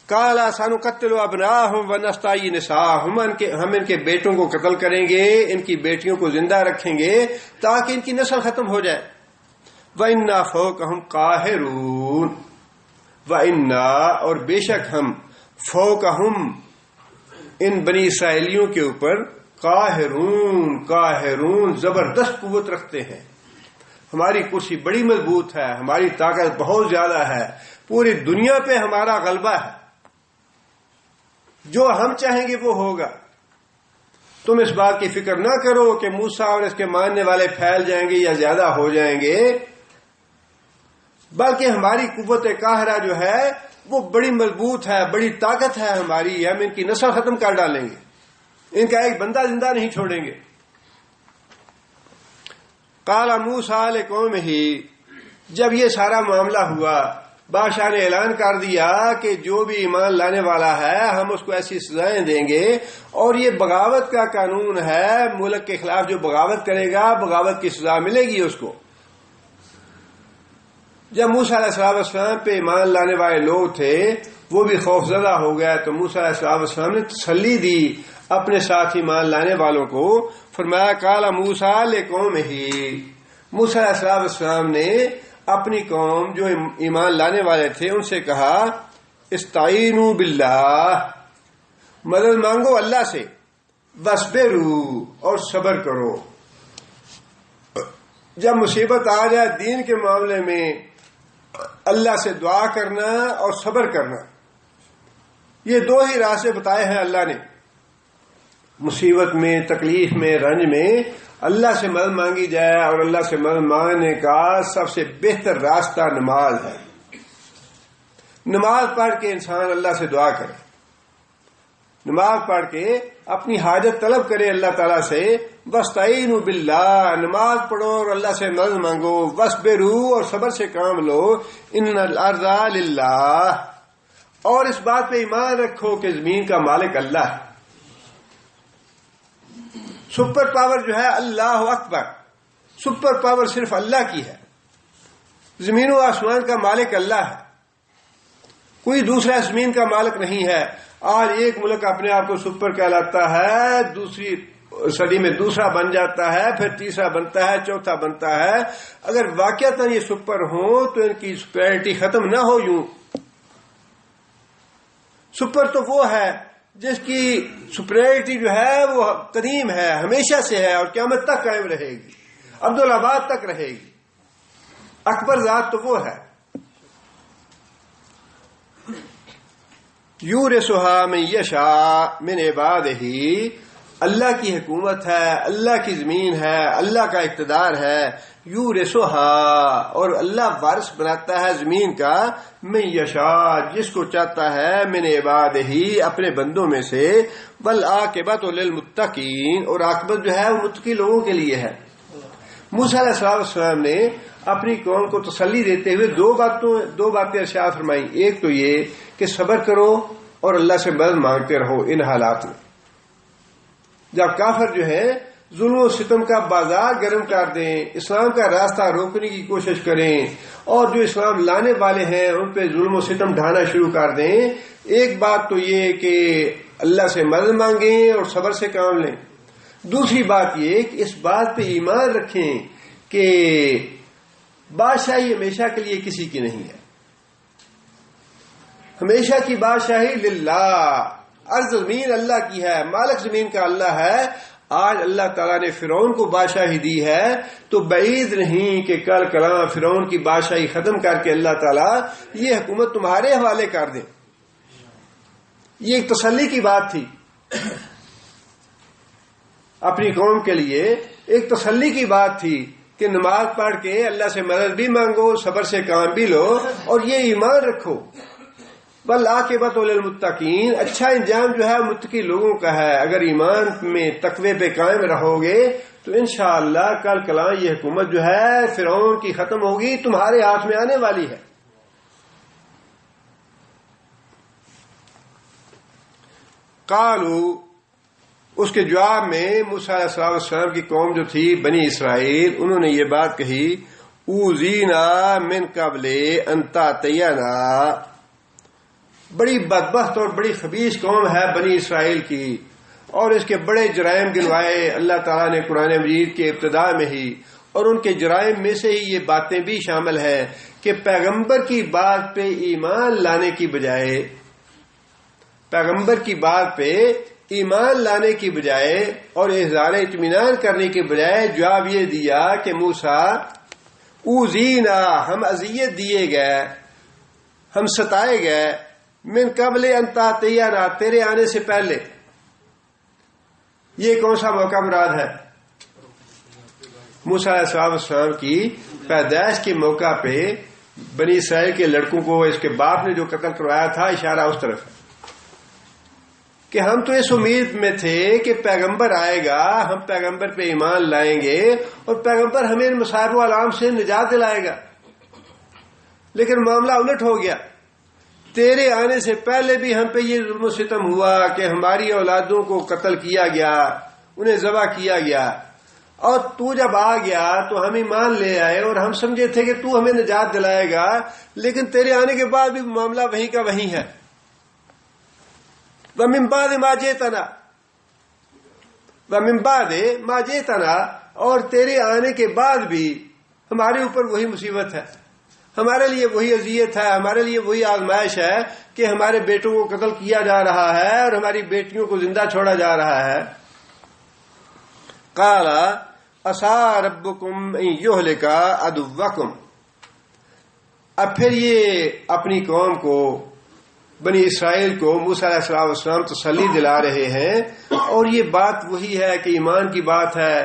کالا سنقتل ابناءہم ونستحیی نساءہم، ہم ان کے بیٹوں کو قتل کریں گے، ان کی بیٹیوں کو زندہ رکھیں گے تاکہ ان کی نسل ختم ہو جائے. وَإِنَّا فَوْقَهُمْ قَاهِرُونَ، وَإِنَّا اور بے شک ہم فوقہم ان بنی اسرائیلیوں کے اوپر قاہرون زبردست قوت رکھتے ہیں. ہماری کرسی بڑی مضبوط ہے، ہماری طاقت بہت زیادہ ہے، پوری دنیا پہ ہمارا غلبہ ہے، جو ہم چاہیں گے وہ ہوگا. تم اس بات کی فکر نہ کرو کہ موسیٰ اور اس کے ماننے والے پھیل جائیں گے یا زیادہ ہو جائیں گے، بلکہ ہماری قوت قاہرہ جو ہے وہ بڑی مضبوط ہے، بڑی طاقت ہے ہماری، ہم ان کی نسل ختم کر ڈالیں گے، ان کا ایک بندہ زندہ نہیں چھوڑیں گے. قال موسیٰ لقومہ، جب یہ سارا معاملہ ہوا بادشاہ نے اعلان کر دیا کہ جو بھی ایمان لانے والا ہے ہم اس کو ایسی سزائیں دیں گے، اور یہ بغاوت کا قانون ہے، ملک کے خلاف جو بغاوت کرے گا بغاوت کی سزا ملے گی اس کو. جب موسیٰ علیہ السلام پہ ایمان لانے والے لوگ تھے وہ بھی خوف زدہ ہو گیا، تو موسیٰ علیہ السلام نے تسلی دی اپنے ساتھ ایمان لانے والوں کو. فرمایا قال موسیٰ لقومہ، موسیٰ علیہ السلام نے اپنی قوم جو ایمان لانے والے تھے ان سے کہا استعینوا باللہ، مدد مانگو اللہ سے، واصبروا اور صبر کرو. جب مصیبت آ جائے دین کے معاملے میں اللہ سے دعا کرنا اور صبر کرنا، یہ دو ہی راستے بتائے ہیں اللہ نے. مصیبت میں، تکلیف میں، رنج میں اللہ سے مدد مانگی جائے، اور اللہ سے مدد مانگنے کا سب سے بہتر راستہ نماز ہے. نماز پڑھ کے انسان اللہ سے دعا کرے، نماز پڑھ کے اپنی حاجت طلب کرے اللہ تعالیٰ سے. واستعینوا باللہ، نماز پڑھو اور اللہ سے مدد مانگو. واصبروا اور صبر سے کام لو. ان الارض للہ، اور اس بات پہ ایمان رکھو کہ زمین کا مالک اللہ ہے. سپر پاور جو ہے اللہ اکبر، سپر پاور صرف اللہ کی ہے. زمین و آسمان کا مالک اللہ ہے، کوئی دوسرا زمین کا مالک نہیں ہے. آج ایک ملک اپنے آپ کو سپر کہلاتا ہے، دوسری صدی میں دوسرا بن جاتا ہے، پھر تیسرا بنتا ہے، چوتھا بنتا ہے. اگر واقعتاً یہ سپر ہوں تو ان کی سپیرٹی ختم نہ ہو. یوں سپر تو وہ ہے جس کی سپریورٹی جو ہے وہ قدیم ہے، ہمیشہ سے ہے اور قیامت تک قائم رہے گی، عبدالآباد تک رہے گی. اکبر ذات تو وہ ہے. یورثھا من یشاء من عبادہ، اللہ کی حکومت ہے، اللہ کی زمین ہے، اللہ کا اقتدار ہے. یورثھا، اور اللہ وارث بناتا ہے زمین کا، من یشاء جس کو چاہتا ہے، من عبادہ اپنے بندوں میں سے. والعاقبۃ للمتقین، اور عاقبت جو ہے وہ متقی لوگوں کے لیے ہے. موسیٰ علیہ السلام نے اپنی قوم کو تسلی دیتے ہوئے دو باتیں ارشاد فرمائی. ایک تو یہ کہ صبر کرو اور اللہ سے مدد مانگتے رہو ان حالات میں. جب کافر جو ہے ظلم و ستم کا بازار گرم کر دیں، اسلام کا راستہ روکنے کی کوشش کریں، اور جو اسلام لانے والے ہیں ان پہ ظلم و ستم ڈھانا شروع کر دیں، ایک بات تو یہ کہ اللہ سے مدد مانگیں اور صبر سے کام لیں. دوسری بات یہ کہ اس بات پہ ایمان رکھیں کہ بادشاہی ہمیشہ کے لیے کسی کی نہیں ہے. ہمیشہ کی بادشاہی للہ، ارض زمین اللہ کی ہے، مالک زمین کا اللہ ہے. آج اللہ تعالیٰ نے فرعون کو بادشاہی دی ہے تو بعید نہیں کہ کل کلاں فرعون کی بادشاہی ختم کر کے اللہ تعالیٰ یہ حکومت تمہارے حوالے کر دیں. یہ ایک تسلی کی بات تھی اپنی قوم کے لیے، ایک تسلی کی بات تھی کہ نماز پڑھ کے اللہ سے مدد بھی مانگو، صبر سے کام بھی لو، اور یہ ایمان رکھو والعاقبۃ للمتقین، اچھا انجام جو ہے متقی لوگوں کا ہے. اگر ایمان میں تقوی پہ قائم رہو گے تو انشاءاللہ کل کلاں یہ حکومت جو ہے فرعون کی ختم ہوگی، تمہارے ہاتھ میں آنے والی ہے. قالوا، اس کے جواب میں موسیٰ علیہ السلام کی قوم جو تھی بنی اسرائیل، انہوں نے یہ بات کہی، اوذینا من قبل ان تأتینا. بڑی بدبخت اور بڑی خبیث قوم ہے بنی اسرائیل کی، اور اس کے بڑے جرائم گنوائے اللہ تعالیٰ نے قرآن مجید کے ابتدا میں ہی. اور ان کے جرائم میں سے ہی یہ باتیں بھی شامل ہیں کہ پیغمبر کی بات پہ ایمان لانے کی بجائے، پیغمبر کی بات پہ ایمان لانے کی بجائے اور اظہار اطمینان کرنے کی بجائے جواب یہ دیا کہ موسیٰ اوذینا، ہم اذیت دیے گئے، ہم ستائے گئے، من قبل ان تأتینا، تیرے آنے سے پہلے. یہ کون سا موقع مراد ہے؟ موسیٰ علیہ السلام کی پیدائش کے موقع پہ بنی اسرائیل کے لڑکوں کو اس کے باپ نے جو قتل کروایا تھا، اشارہ اس طرف ہے کہ ہم تو اس امید میں تھے کہ پیغمبر آئے گا، ہم پیغمبر پہ ایمان لائیں گے اور پیغمبر ہمیں ان مصائب و آلام سے نجات دلائے گا. لیکن معاملہ الٹ ہو گیا. تیرے آنے سے پہلے بھی ہم پہ یہ ظلم و ستم ہوا کہ ہماری اولادوں کو قتل کیا گیا، انہیں ذبح کیا گیا، اور تو جب آ گیا تو ہم ایمان لے آئے اور ہم سمجھے تھے کہ تو ہمیں نجات دلائے گا، لیکن تیرے آنے کے بعد بھی معاملہ وہیں کا وہیں ہے. وَمِن بَعْدِ مَا جِئْتَنَا، وَمِن بَعْدِ مَا جِئْتَنَا، اور تیرے آنے کے بعد بھی ہمارے اوپر وہی مصیبت ہے، ہمارے لیے وہی اذیت ہے، ہمارے لیے وہی آزمائش ہے کہ ہمارے بیٹوں کو قتل کیا جا رہا ہے اور ہماری بیٹیوں کو زندہ چھوڑا جا رہا ہے. قَالَ عَسَىٰ رَبُّكُمْ أَن يُهْلِكَ عَدُوَّكُمْ. اب پھر یہ اپنی قوم کو، بنی اسرائیل کو موسیٰ علیہ السلام تسلی دلا رہے ہیں، اور یہ بات وہی ہے کہ ایمان کی بات ہے،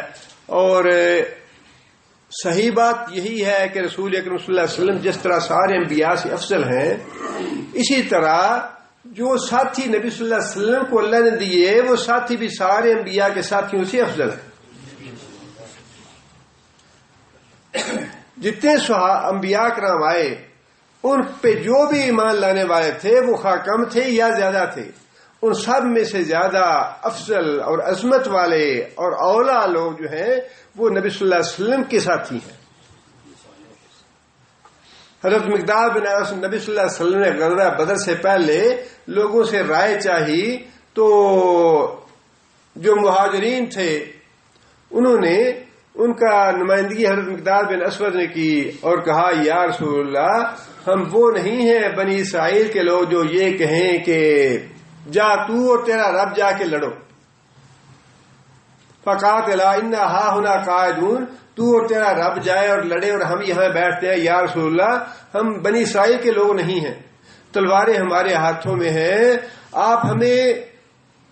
اور صحیح بات یہی ہے کہ رسول اکرم صلی اللہ علیہ وسلم جس طرح سارے انبیاء سے افضل ہیں، اسی طرح جو ساتھی نبی صلی اللہ علیہ وسلم کو اللہ نے دیے وہ ساتھی بھی سارے انبیاء کے ساتھیوں سے افضل ہیں. جتنے انبیاء کرام آئے ان پہ جو بھی ایمان لانے والے تھے وہ خواہ کم تھے یا زیادہ تھے، ان سب میں سے زیادہ افضل اور عظمت والے اور اولا لوگ جو ہیں وہ نبی صلی اللہ علیہ وسلم کے ساتھی ہیں. حضرت مقداد بن انس، نبی صلی اللہ علیہ وسلم نے غزوہ بدر سے پہلے لوگوں سے رائے چاہی تو جو مہاجرین تھے انہوں نے ان کا نمائندگی حضرت مقداد بن اسود نے کی اور کہا، یا رسول اللہ، ہم وہ نہیں ہیں بنی اسرائیل کے لوگ جو یہ کہیں کہ جا تو اور تیرا رب جا کے لڑو. فقاتلا انا ہاہنا قاعدون، تو اور تیرا رب جائے اور لڑے اور ہم یہاں بیٹھتے ہیں. یا رسول اللہ، ہم بنی اسرائیل کے لوگ نہیں ہیں، تلواریں ہمارے ہاتھوں میں ہیں، آپ ہمیں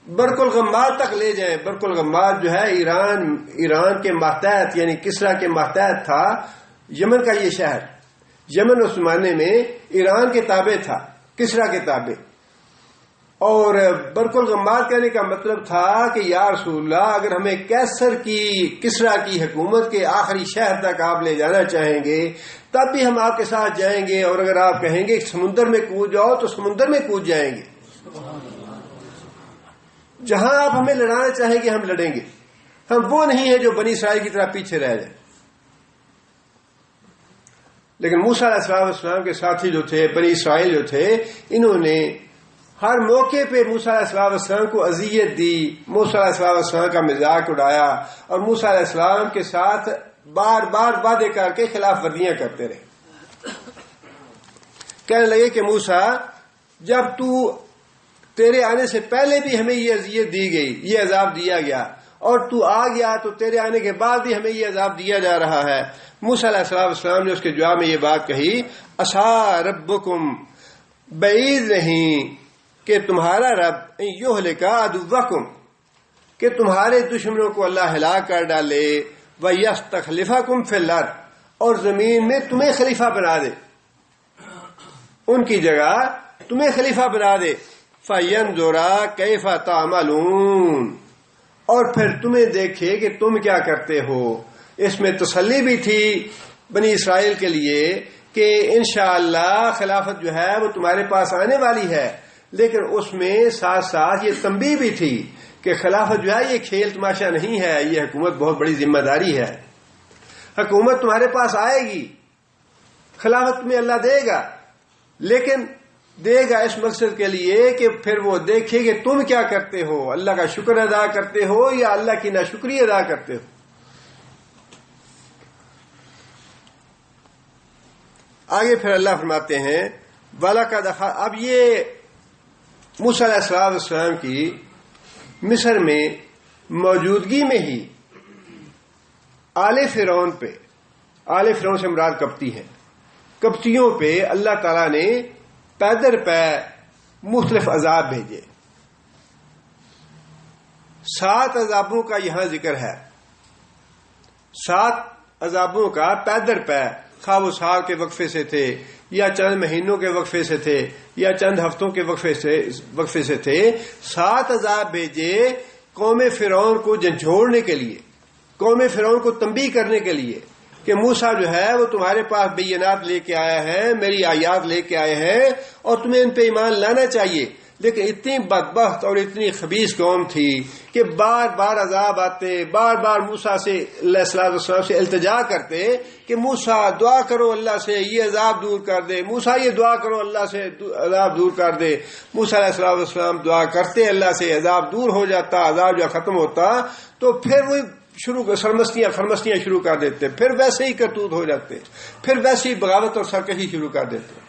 برق الغماد تک لے جائیں. برق الغماد جو ہے ایران کے ماتحت یعنی کسرا کے ماتحت تھا، یمن کا یہ شہر. یمن اس زمانے میں ایران کے تابع تھا، کسرا کے تابع. اور برق الغماد کہنے کا مطلب تھا کہ یا رسول اللہ، اگر ہمیں کسرا کی حکومت کے آخری شہر تک آپ لے جانا چاہیں گے تب بھی ہم آپ کے ساتھ جائیں گے، اور اگر آپ کہیں گے سمندر میں کود جاؤ تو سمندر میں کود جائیں گے. جہاں آپ ہمیں لڑانا چاہیں گے ہم لڑیں گے. ہم وہ نہیں ہیں جو بنی اسرائیل کی طرح پیچھے رہ جائیں. لیکن موسیٰ علیہ السلام کے ساتھی جو تھے، بنی اسرائیل جو تھے، انہوں نے ہر موقع پہ موسیٰ علیہ السلام کو اذیت دی، موسیٰ علیہ السلام کا مذاق اڑایا اور موسیٰ علیہ السلام کے ساتھ بار بار وعدے کر کے خلاف ورزیاں کرتے رہے. کہنے لگے کہ موسیٰ، جب تیرے آنے سے پہلے بھی ہمیں یہ اذیت دی گئی، یہ عذاب دیا گیا، اور تو آ گیا تو تیرے آنے کے بعد بھی ہمیں یہ عذاب دیا جا رہا ہے. موسیٰ علیہ السلام نے اس کے جواب میں یہ بات کہی، عسیٰ ربکم، بعید نہیں کہ تمہارا رب یہلک عدوکم، کہ تمہارے دشمنوں کو اللہ ہلاک کر ڈالے، ویستخلفکم فی الارض، اور زمین میں تمہیں خلیفہ بنا دے، ان کی جگہ تمہیں خلیفہ بنا دے، فَيَنْظُرَ كَيْفَ تَعْمَلُونَ، اور پھر تمہیں دیکھے کہ تم کیا کرتے ہو۔ اس میں تسلی بھی تھی بنی اسرائیل کے لیے کہ انشاءاللہ خلافت جو ہے وہ تمہارے پاس آنے والی ہے، لیکن اس میں ساتھ ساتھ یہ تنبیہ بھی تھی کہ خلافت جو ہے یہ کھیل تماشا نہیں ہے، یہ حکومت بہت بڑی ذمہ داری ہے۔ حکومت تمہارے پاس آئے گی، خلافت تمہیں اللہ دے گا، لیکن دے گا اس مقصد کے لیے کہ پھر وہ دیکھے کہ تم کیا کرتے ہو، اللہ کا شکر ادا کرتے ہو یا اللہ کی ناشکری ادا کرتے ہو۔ آگے پھر اللہ فرماتے ہیں وَلَقَدْ، اب یہ موسیٰ علیہ السلام کی مصر میں موجودگی میں ہی آل فرعون پہ، آل فرعون سے مراد کپتی ہیں، کپتیوں پہ اللہ تعالیٰ نے پیدر پہ مختلف عذاب بھیجے۔ 7 عذابوں کا یہاں ذکر ہے، 7 عذابوں کا پیدر پہ، خواہ وہ سال کے وقفے سے تھے یا چند مہینوں کے وقفے سے تھے یا چند ہفتوں کے وقفے سے تھے، 7 عذاب بھیجے قوم فرعون کو جھنجھوڑنے کے لیے، قوم فرعون کو تنبیہ کرنے کے لیے کہ موسیٰ جو ہے وہ تمہارے پاس بینات لے کے آیا ہے، میری آیات لے کے آئے ہیں اور تمہیں ان پہ ایمان لانا چاہیے۔ لیکن اتنی بدبخت اور اتنی خبیث قوم تھی کہ بار بار عذاب آتے، بار بار موسیٰ سے علیہ السلام سے التجا کرتے کہ موسیٰ دعا کرو اللہ سے یہ عذاب دور کر دے، موسیٰ یہ دعا کرو اللہ سے عذاب دور کر دے۔ موسیٰ علیہ السلام دعا کرتے، اللہ سے عذاب دور ہو جاتا، عذاب جو ختم ہوتا تو پھر وہ خرمستیاں شروع کر دیتے، پھر ویسے ہی کرتوت ہو جاتے، پھر ویسے ہی بغاوت اور سرکشی شروع کر دیتے۔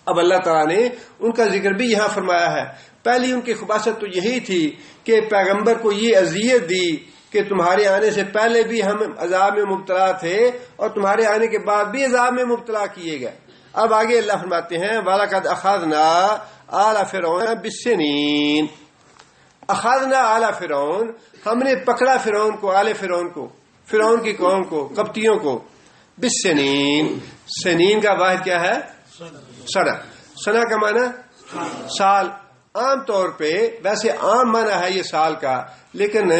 اب اللہ تعالیٰ نے ان کا ذکر بھی یہاں فرمایا ہے۔ پہلی ان کی خباثت تو یہی تھی کہ پیغمبر کو یہ اذیت دی کہ تمہارے آنے سے پہلے بھی ہم عذاب میں مبتلا تھے اور تمہارے آنے کے بعد بھی عذاب میں مبتلا کیے گئے۔ اب آگے اللہ فرماتے ہیں وَلَقَدْ أَخَذْنَا آلَ فِرْعَوْنَ بِالسِّنِينَ، اخذنا آل فرعون، ہم نے پکڑا فرعون کو، آل فرعون کو، فرعون کی قوم کو، قبطیوں کو، بالسنین، سنین کا واحد کیا ہے؟ سنہ، سنہ کا معنی سال۔ عام طور پہ ویسے عام معنی ہے یہ سال کا، لیکن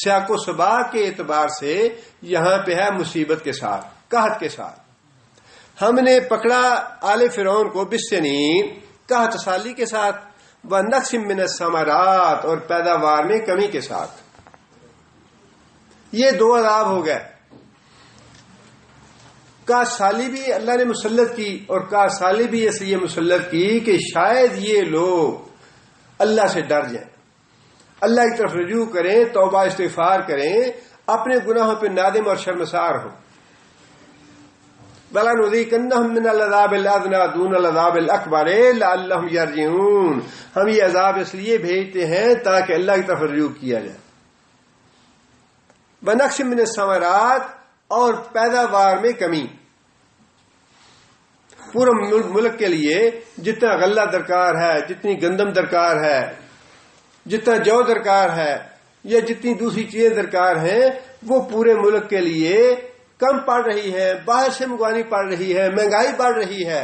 سیاق و سباق کے اعتبار سے یہاں پہ ہے مصیبت کے ساتھ، قحط کے ساتھ۔ ہم نے پکڑا آل فرعون کو بالسنین، قحط سالی کے ساتھ، وَنَقْصٍ مِّنَ الثَّمَرَاتِ، اور پیداوار میں کمی کے ساتھ۔ یہ 2 عذاب ہو گئے، کا سالی بھی اللہ نے مسلط کی اور کا سالی بھی اس لیے مسلط کی کہ شاید یہ لوگ اللہ سے ڈر جائیں، اللہ کی طرف رجوع کریں، توبہ استغفار کریں، اپنے گناہوں پہ نادم اور شرمسار ہوں۔ وَلَنُذِيقَنَّهُم مِّنَ الْعَذَابِ الْأَدْنَىٰ دُونَ الْعَذَابِ الْأَكْبَرِ لَعَلَّهُمْ يَرْجِعُونَ، ہم یہ عذاب اس لیے بھیجتے ہیں تاکہ اللہ کی طرف رجوع کیا جائے۔ وَنَقْصٍ مِّنَ الثَّمَرَاتِ، اور پیداوار میں کمی۔ پورے ملک کے لیے جتنا غلہ درکار ہے، جتنی گندم درکار ہے، جتنا جو درکار ہے یا جتنی دوسری چیزیں درکار ہیں وہ پورے ملک کے لیے کم پڑ رہی ہے، باہر سے منگوانی پڑ رہی ہے، مہنگائی بڑھ رہی ہے۔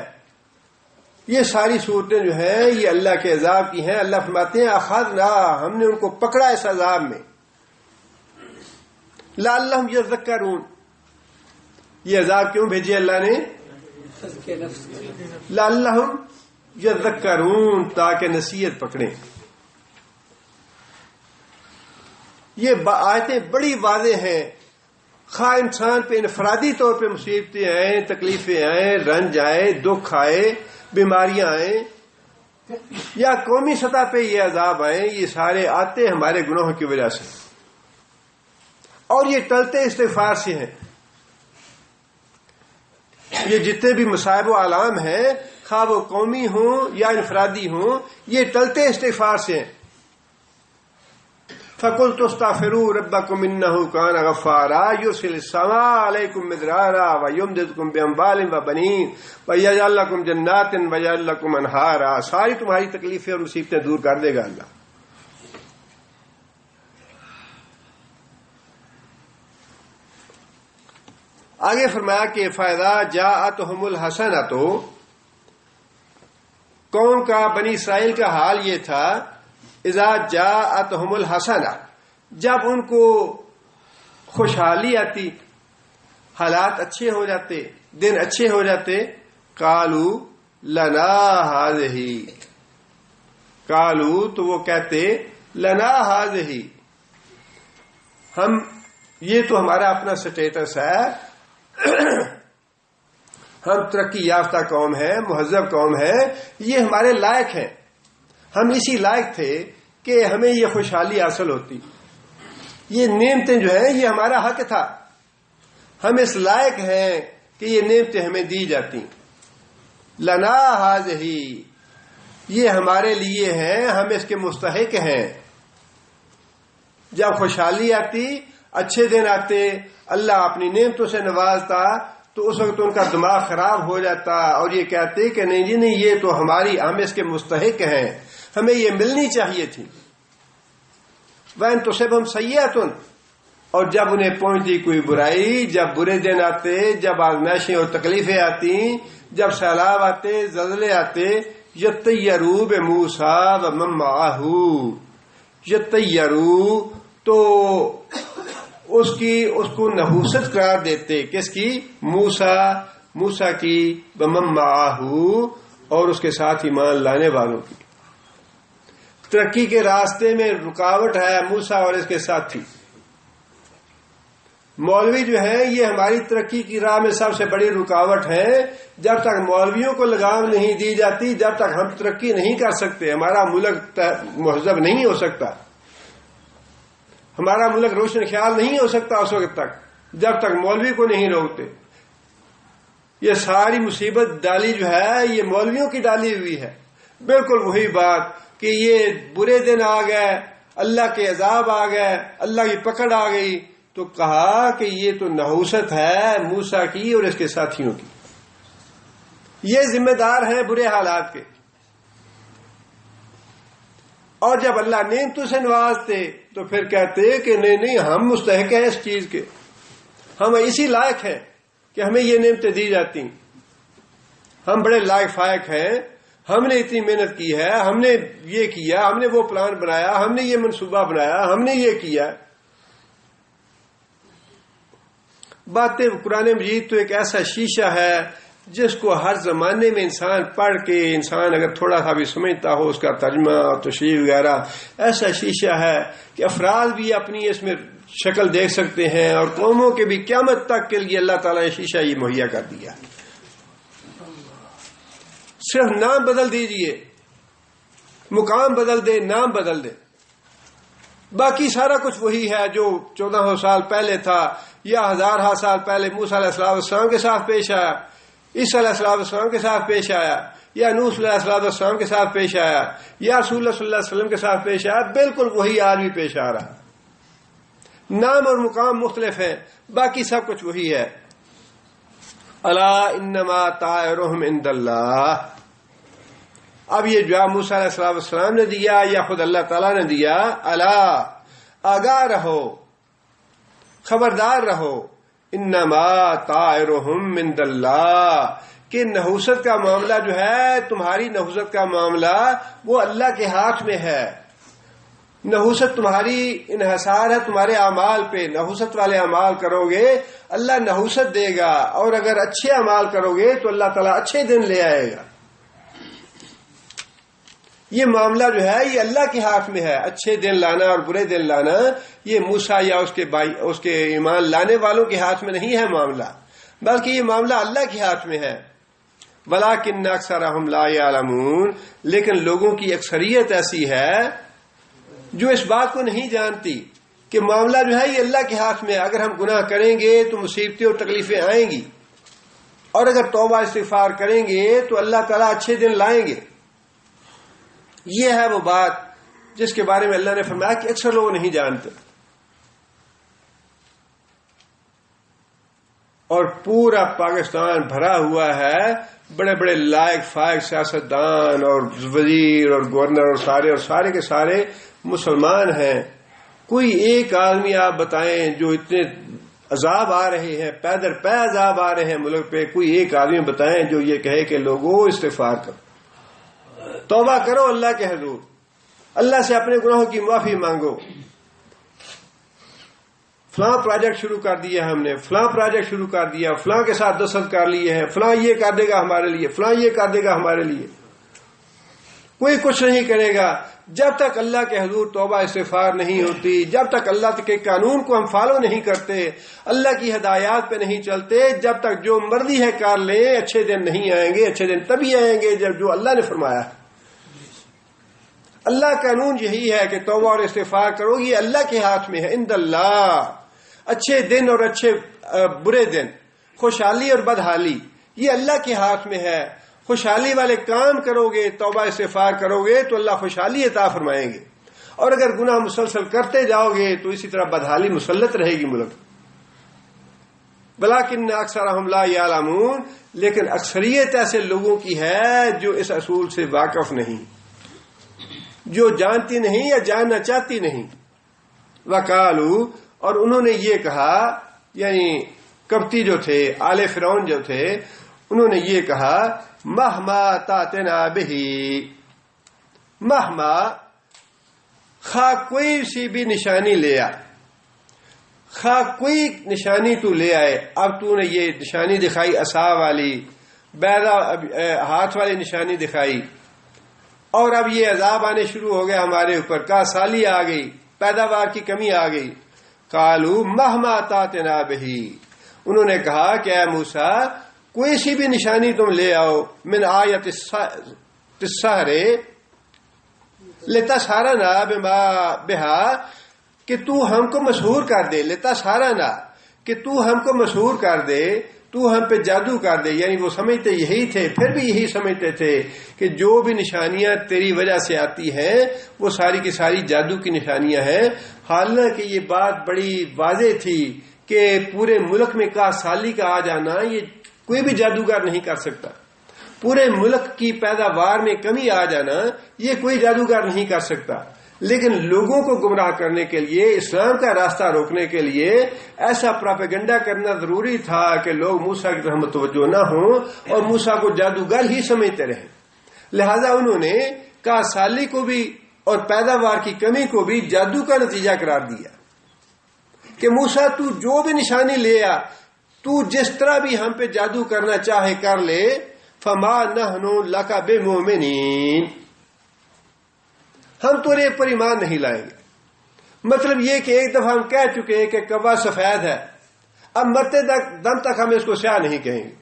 یہ ساری صورتیں جو ہیں یہ اللہ کے عذاب کی ہیں۔ اللہ فرماتے ہیں اخذنا، ہم نے ان کو پکڑا اس عذاب میں، لعلہم یذکرون۔ یہ عذاب کیوں بھیجے اللہ نے؟ لعلہم یذکرون، تاکہ نصیحت پکڑیں۔ یہ آیتیں بڑی واضح ہیں، خواہ انسان پہ انفرادی طور پہ مصیبتیں آئیں، تکلیفیں آئیں، رنج آئے، دکھ آئے، بیماریاں آئیں، یا قومی سطح پہ یہ عذاب آئیں، یہ سارے آتے ہمارے گناہوں کی وجہ سے، اور یہ ٹلتے استغفار سے ہیں۔ یہ جتنے بھی مصائب و آلام ہیں، خواہ وہ قومی ہوں یا انفرادی ہوں، یہ ٹلتے استغفار سے ہیں۔ فَقُلْتُ اسْتَغْفِرُوا رَبَّكُمْ إِنَّهُ كَانَ غَفَّارًا يُرْسِلِ السَّمَاءَ عَلَيْكُمْ مِدْرَارًا وَيُمْدِدْكُمْ بِأَمْوَالٍ وَبَنِينَ وَيَجْعَلْ لَكُمْ جَنَّاتٍ وَيَجْعَلْ لَكُمْ أَنْهَارًا، ساری تمہاری تکلیفیں اور مصیبتیں دور کر دے گا اللہ۔ آگے فرمایا کہ فَإِذَا جَاءَتْهُمُ الْحَسَنَةُ، قوم کا بنی اسرائیل کا حال یہ تھا اذا جاءتهم الحسنہ، جب ان کو خوشحالی آتی، حالات اچھے ہو جاتے، دن اچھے ہو جاتے، قالوا لنا هذه، قالوا تو وہ کہتے لنا هذه، ہم یہ تو ہمارا اپنا سٹیٹس ہے، ہم ترقی یافتہ قوم ہے، مہذب قوم ہے، یہ ہمارے لائق ہیں، ہم اسی لائق تھے کہ ہمیں یہ خوشحالی حاصل ہوتی، یہ نعمتیں جو ہیں یہ ہمارا حق تھا، ہم اس لائق ہیں کہ یہ نعمتیں ہمیں دی جاتی، لنا ہذہ، یہ ہمارے لیے ہیں، ہم اس کے مستحق ہیں۔ جب خوشحالی آتی، اچھے دن آتے، اللہ اپنی نعمتوں سے نوازتا، تو اس وقت ان کا دماغ خراب ہو جاتا اور یہ کہتے کہ نہیں جی نہیں، یہ تو ہماری، ہم اس کے مستحق ہیں، ہمیں یہ ملنی چاہیے تھی۔ وَإِن تُصِبْهُمْ سَيِّئَةٌ، اور جب انہیں پہنچتی کوئی برائی، جب برے دن آتے، جب آزمائشیں اور تکلیفیں آتی، جب سیلاب آتے، زلزلے آتے، یطیروا بموسیٰ ومن معہ، یطیروا تو اس کو نحوست قرار دیتے، کس کی؟ موسیٰ کی، ومن معہ، اور اس کے ساتھ ایمان لانے والوں کی۔ ترقی کے راستے میں رکاوٹ ہے موسیٰ اور اس کے ساتھی۔ مولوی جو ہیں یہ ہماری ترقی کی راہ میں سب سے بڑی رکاوٹ ہیں۔ جب تک مولویوں کو لگام نہیں دی جاتی، جب تک ہم ترقی نہیں کر سکتے، ہمارا ملک مہذب نہیں ہو سکتا، ہمارا ملک روشن خیال نہیں ہو سکتا اس وقت تک جب تک مولوی کو نہیں روکتے۔ یہ ساری مصیبت ڈالی جو ہے یہ مولویوں کی ڈالی ہوئی ہے۔ بالکل وہی بات کہ یہ برے دن آ گئے، اللہ کے عذاب آ گئے، اللہ کی پکڑ آ گئی، تو کہا کہ یہ تو نحوست ہے موسیٰ کی اور اس کے ساتھیوں کی، یہ ذمہ دار ہیں برے حالات کے۔ اور جب اللہ نعمتوں سے نوازتے تو پھر کہتے کہ نہیں نہیں، ہم مستحق ہیں اس چیز کے، ہم اسی لائق ہیں کہ ہمیں یہ نعمتیں دی جاتی، ہم بڑے لائق فائق ہیں، ہم نے اتنی محنت کی ہے، ہم نے یہ کیا، ہم نے وہ پلان بنایا، ہم نے یہ منصوبہ بنایا، ہم نے یہ کیا۔ باتیں قرآن مجید تو ایک ایسا شیشہ ہے جس کو ہر زمانے میں انسان پڑھ کے، انسان اگر تھوڑا سا بھی سمجھتا ہو اس کا ترجمہ اور تشریح وغیرہ، ایسا شیشہ ہے کہ افراد بھی اپنی اس میں شکل دیکھ سکتے ہیں، اور قوموں کے بھی قیامت تک کے لیے اللہ تعالیٰ نے شیشہ یہ مہیا کر دیا۔ صرف نام بدل دیجئے، مقام بدل دے، نام بدل دے، باقی سارا کچھ وہی ہے جو 1400 سال پہلے تھا، یا 1000 سال پہلے موسیٰ علیہ السلام کے ساتھ پیش آیا، عیسیٰ علیہ السلام کے ساتھ پیش آیا، یا نوح علیہ السلام کے ساتھ پیش آیا، یا رسول اللہ صلی اللہ علیہ وسلم کے ساتھ پیش آیا، بالکل وہی آج بھی پیش آ رہا۔ نام اور مقام مختلف ہیں، باقی سب کچھ وہی ہے۔ الا انما طائرهم عند اللہ۔ اب یہ جو موسیٰ علیہ السلام نے دیا یا خود اللہ تعالیٰ نے دیا، الا آگاہ رہو، خبردار رہو، انما طائرهم عند اللہ، کہ نحوست کا معاملہ جو ہے، تمہاری نحوست کا معاملہ وہ اللہ کے ہاتھ میں ہے۔ نحوست تمہاری انحصار ہے تمہارے اعمال پہ، نحوست والے اعمال کرو گے اللہ نحوست دے گا، اور اگر اچھے اعمال کرو گے تو اللہ تعالیٰ اچھے دن لے آئے گا۔ یہ معاملہ جو ہے یہ اللہ کے ہاتھ میں ہے، اچھے دن لانا اور برے دن لانا یہ موسیٰ یا اس کے ایمان لانے والوں کے ہاتھ میں نہیں ہے معاملہ، بلکہ یہ معاملہ اللہ کے ہاتھ میں ہے۔ وَلَٰكِنَّ أَكْثَرَهُمْ لَا يَعْلَمُونَ، لیکن لوگوں کی اکثریت ایسی ہے جو اس بات کو نہیں جانتی کہ معاملہ جو ہے یہ اللہ کے ہاتھ میں ہے۔ اگر ہم گناہ کریں گے تو مصیبتیں اور تکلیفیں آئیں گی، اور اگر توبہ استغفار کریں گے تو اللہ تعالیٰ اچھے دن لائیں گے۔ یہ ہے وہ بات جس کے بارے میں اللہ نے فرمایا کہ اکثر لوگ نہیں جانتے۔ اور پورا پاکستان بھرا ہوا ہے بڑے بڑے لائق فائق سیاستدان اور وزیر اور گورنر اور سارے کے سارے مسلمان ہیں۔ کوئی ایک آدمی آپ بتائیں جو اتنے عذاب آ رہے ہیں، پیدر پہ عذاب آ رہے ہیں ملک پہ، کوئی ایک آدمی بتائیں جو یہ کہے کہ لوگوں استغفار کرو۔ توبہ کرو اللہ کے حضور، اللہ سے اپنے گناہوں کی معافی مانگو. فلاں پروجیکٹ شروع کر دیا ہم نے، فلاں پروجیکٹ شروع کر دیا، فلاں کے ساتھ دستخط کر لیے ہیں، فلاں یہ کر دے گا ہمارے لیے، فلاں یہ کر دے گا ہمارے لیے. کوئی کچھ نہیں کرے گا جب تک اللہ کے حضور توبہ استغفار نہیں ہوتی، جب تک اللہ کے قانون کو ہم فالو نہیں کرتے، اللہ کی ہدایات پہ نہیں چلتے. جب تک جو مرضی ہے کر لیں، اچھے دن نہیں آئیں گے. اچھے دن تبھی آئیں گے جب جو اللہ نے فرمایا ہے. اللہ کا قانون یہی ہے کہ توبہ اور استغفار کرو، یہ اللہ کے ہاتھ میں ہے. عند اللہ، اچھے دن اور اچھے برے دن، خوشحالی اور بدحالی، یہ اللہ کے ہاتھ میں ہے. خوشحالی والے کام کرو گے، توبہ استغفار کرو گے تو اللہ خوشحالی عطا فرمائیں گے، اور اگر گناہ مسلسل کرتے جاؤ گے تو اسی طرح بدحالی مسلط رہے گی ملک. بلاکن اکثرہم لا یعلمون، لیکن اکثریت ایسے لوگوں کی ہے جو اس اصول سے واقف نہیں، جو جانتی نہیں یا جاننا چاہتی نہیں. وقالو، اور انہوں نے یہ کہا، یعنی قبطی جو تھے، آل فرعون جو تھے، انہوں نے یہ کہا مہما تاتنا بہی، مہما، خواہ کوئی سی بھی نشانی لے آ، خواہ کوئی نشانی تو لے آئے. اب تو نے یہ نشانی دکھائی عصا والی، بیضا ہاتھ والی نشانی دکھائی، اور اب یہ عذاب آنے شروع ہو گیا ہمارے اوپر، کا سالی آ گئی، پیداوار کی کمی آ گئی. قالوا مہما تاتنا بہی، انہوں نے کہا کہ اے موسیٰ کوئی سی بھی نشانی تم لے آؤ، من آیت السحر لتسحرنا بہا، کہ تو ہم کو مسحور کر دے. لتسحرنا، کہ تو ہم کو مسحور کر دے، تو ہم پہ جادو کر دے. یعنی وہ سمجھتے یہی تھے، پھر بھی یہی سمجھتے تھے کہ جو بھی نشانیاں تیری وجہ سے آتی ہیں وہ ساری کی ساری جادو کی نشانیاں ہیں. حالانکہ یہ بات بڑی واضح تھی کہ پورے ملک میں کا سالی کا آ جانا یہ کوئی بھی جادوگر نہیں کر سکتا. پورے ملک کی پیداوار میں کمی آ جانا یہ کوئی جادوگر نہیں کر سکتا. لیکن لوگوں کو گمراہ کرنے کے لیے، اسلام کا راستہ روکنے کے لیے ایسا پراپیگنڈا کرنا ضروری تھا کہ لوگ موسیٰ کی طرف متوجہ نہ ہوں اور موسیٰ کو جادوگر ہی سمجھتے رہیں. لہذا انہوں نے کا سالی کو بھی اور پیداوار کی کمی کو بھی جادو کا نتیجہ قرار دیا کہ موسیٰ تو جو بھی نشانی لے آ، تو جس طرح بھی ہم پہ جادو کرنا چاہے کر لے، فما نحن لک بمؤمنین، ہم تیرے پر ایمان نہیں لائیں گے. مطلب یہ کہ ایک دفعہ ہم کہہ چکے کہ کوا سفید ہے، اب مرتے دم تک ہم اس کو سیاہ نہیں کہیں گے.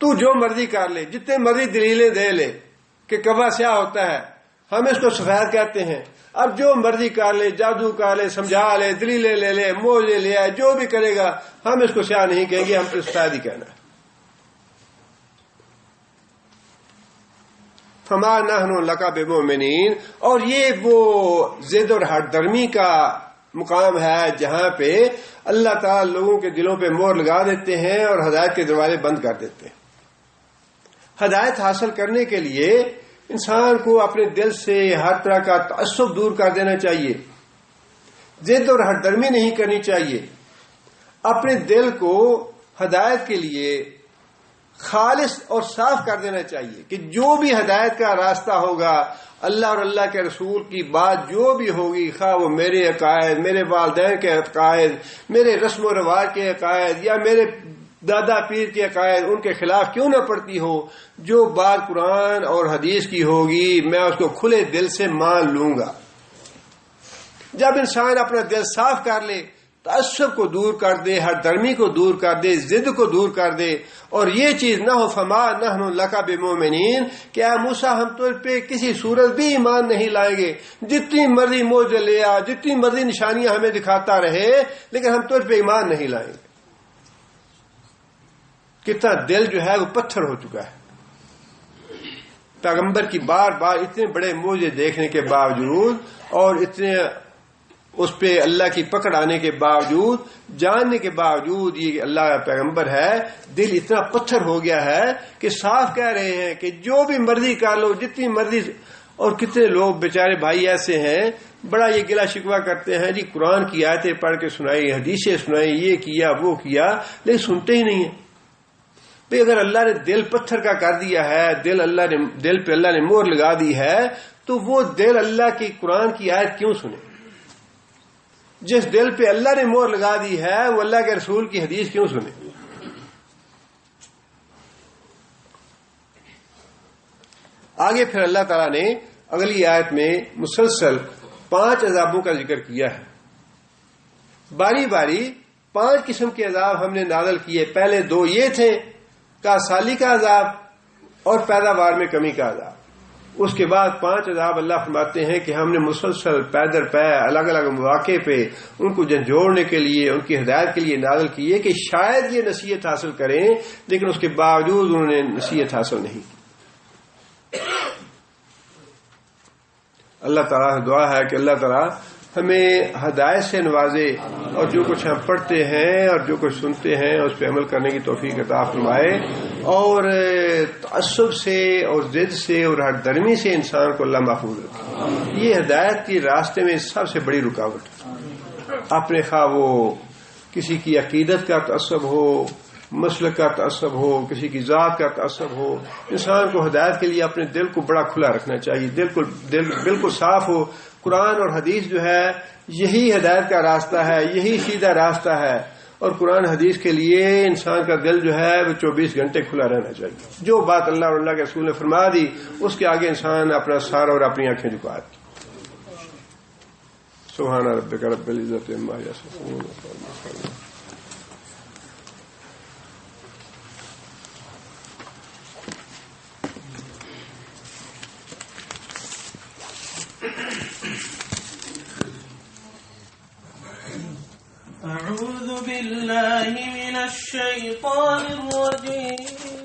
تو جو مرضی کر لے، جتنے مرضی دلیلیں دے لے کہ کوا سیاہ ہوتا ہے، ہم اس کو سفید کہتے ہیں. اب جو مرضی کر لے، جادو کر لے، سمجھا لے، دلیلیں لے لے، موزے لے آئے، جو بھی کرے گا ہم اس کو سیاہ نہیں کہیں گے، ہم تو سفید ہی کہنا ہے. فما نحن لک بمؤمنین. اور یہ وہ ضد اور ہٹ درمی کا مقام ہے جہاں پہ اللہ تعالی لوگوں کے دلوں پہ مہر لگا دیتے ہیں اور ہدایت کے دروازے بند کر دیتے ہیں. ہدایت حاصل کرنے کے لیے انسان کو اپنے دل سے ہر طرح کا تعصب دور کر دینا چاہیے، ضد اور ہٹ درمی نہیں کرنی چاہیے. اپنے دل کو ہدایت کے لیے خالص اور صاف کر دینا چاہیے کہ جو بھی ہدایت کا راستہ ہوگا، اللہ اور اللہ کے رسول کی بات جو بھی ہوگی، خواہ وہ میرے عقائد، میرے والدین کے عقائد، میرے رسم و رواج کے عقائد یا میرے دادا پیر کے عقائد، ان کے خلاف کیوں نہ پڑتی ہو، جو بات قرآن اور حدیث کی ہوگی میں اس کو کھلے دل سے مان لوں گا. جب انسان اپنا دل صاف کر لے، تعصب کو دور کر دے، ہر درمی کو دور کر دے، ضد کو دور کر دے، اور یہ چیز نہ ہو فما نحن لک بمؤمنین، کہ اے موسیٰ ہم تو پہ کسی صورت بھی ایمان نہیں لائیں گے، جتنی مرضی موجے لے آ، جتنی مرضی نشانیاں ہمیں دکھاتا رہے، لیکن ہم تو پہ ایمان نہیں لائیں گے. کتنا دل جو ہے وہ پتھر ہو چکا ہے. پیغمبر کی بار بار اتنے بڑے موجے دیکھنے کے باوجود اور اتنے اس پہ اللہ کی پکڑ آنے کے باوجود، جاننے کے باوجود یہ اللہ کا پیغمبر ہے، دل اتنا پتھر ہو گیا ہے کہ صاف کہہ رہے ہیں کہ جو بھی مرضی کر لو، جتنی مرضی. اور کتنے لوگ بیچارے بھائی ایسے ہیں بڑا یہ گلا شکوہ کرتے ہیں، جی قرآن کی آیتیں پڑھ کے سنائی، حدیثیں سنائی، یہ کیا وہ کیا، لیکن سنتے ہی نہیں ہیں. بھئی اگر اللہ نے دل پتھر کا کر دیا ہے، دل پہ اللہ نے مہر لگا دی ہے، تو وہ دل اللہ کی قرآن کی آیت کیوں سنے؟ جس دل پہ اللہ نے مہر لگا دی ہے وہ اللہ کے رسول کی حدیث کیوں سنے؟ آگے پھر اللہ تعالیٰ نے اگلی آیت میں مسلسل 5 عذابوں کا ذکر کیا ہے. باری باری 5 قسم کے عذاب ہم نے نازل کیے. پہلے 2 یہ تھے کا سالی کا عذاب اور پیداوار میں کمی کا عذاب. اس کے بعد 5 عذاب اللہ فرماتے ہیں کہ ہم نے مسلسل پیدر پہ الگ الگ مواقع پہ ان کو جھنجھوڑنے کے لیے، ان کی ہدایت کے لیے نازل کیے کہ شاید یہ نصیحت حاصل کریں، لیکن اس کے باوجود انہوں نے نصیحت حاصل نہیں کی. اللہ تعالیٰ سے دعا ہے کہ اللہ تعالیٰ ہمیں ہدایت سے نوازے اور جو کچھ ہم پڑھتے ہیں اور جو کچھ سنتے ہیں اس پہ عمل کرنے کی توفیق عطا فرمائے، اور تعصب سے اور ضد سے اور ہر درمی سے انسان کو اللہ محفوظ رکھے. یہ ہدایت کی راستے میں سب سے بڑی رکاوٹ ہے. اپنے خواہ وہ کسی کی عقیدت کا تعصب ہو، مسلک کا تعصب ہو، کسی کی ذات کا تعصب ہو، انسان کو ہدایت کے لیے اپنے دل کو بڑا کھلا رکھنا چاہیے. دل بالکل صاف ہو. قرآن اور حدیث جو ہے یہی ہدایت کا راستہ ہے، یہی سیدھا راستہ ہے. اور قرآن حدیث کے لیے انسان کا دل جو ہے وہ 24 گھنٹے کھلا رہنا چاہیے. جو بات اللہ اور اللہ کے رسول نے فرما دی اس کے آگے انسان اپنا سر اور اپنی آنکھیں جھکا دی. سبحان ربک رب العزت عما یصفون. أعوذ بالله من الشيطان الرجيم.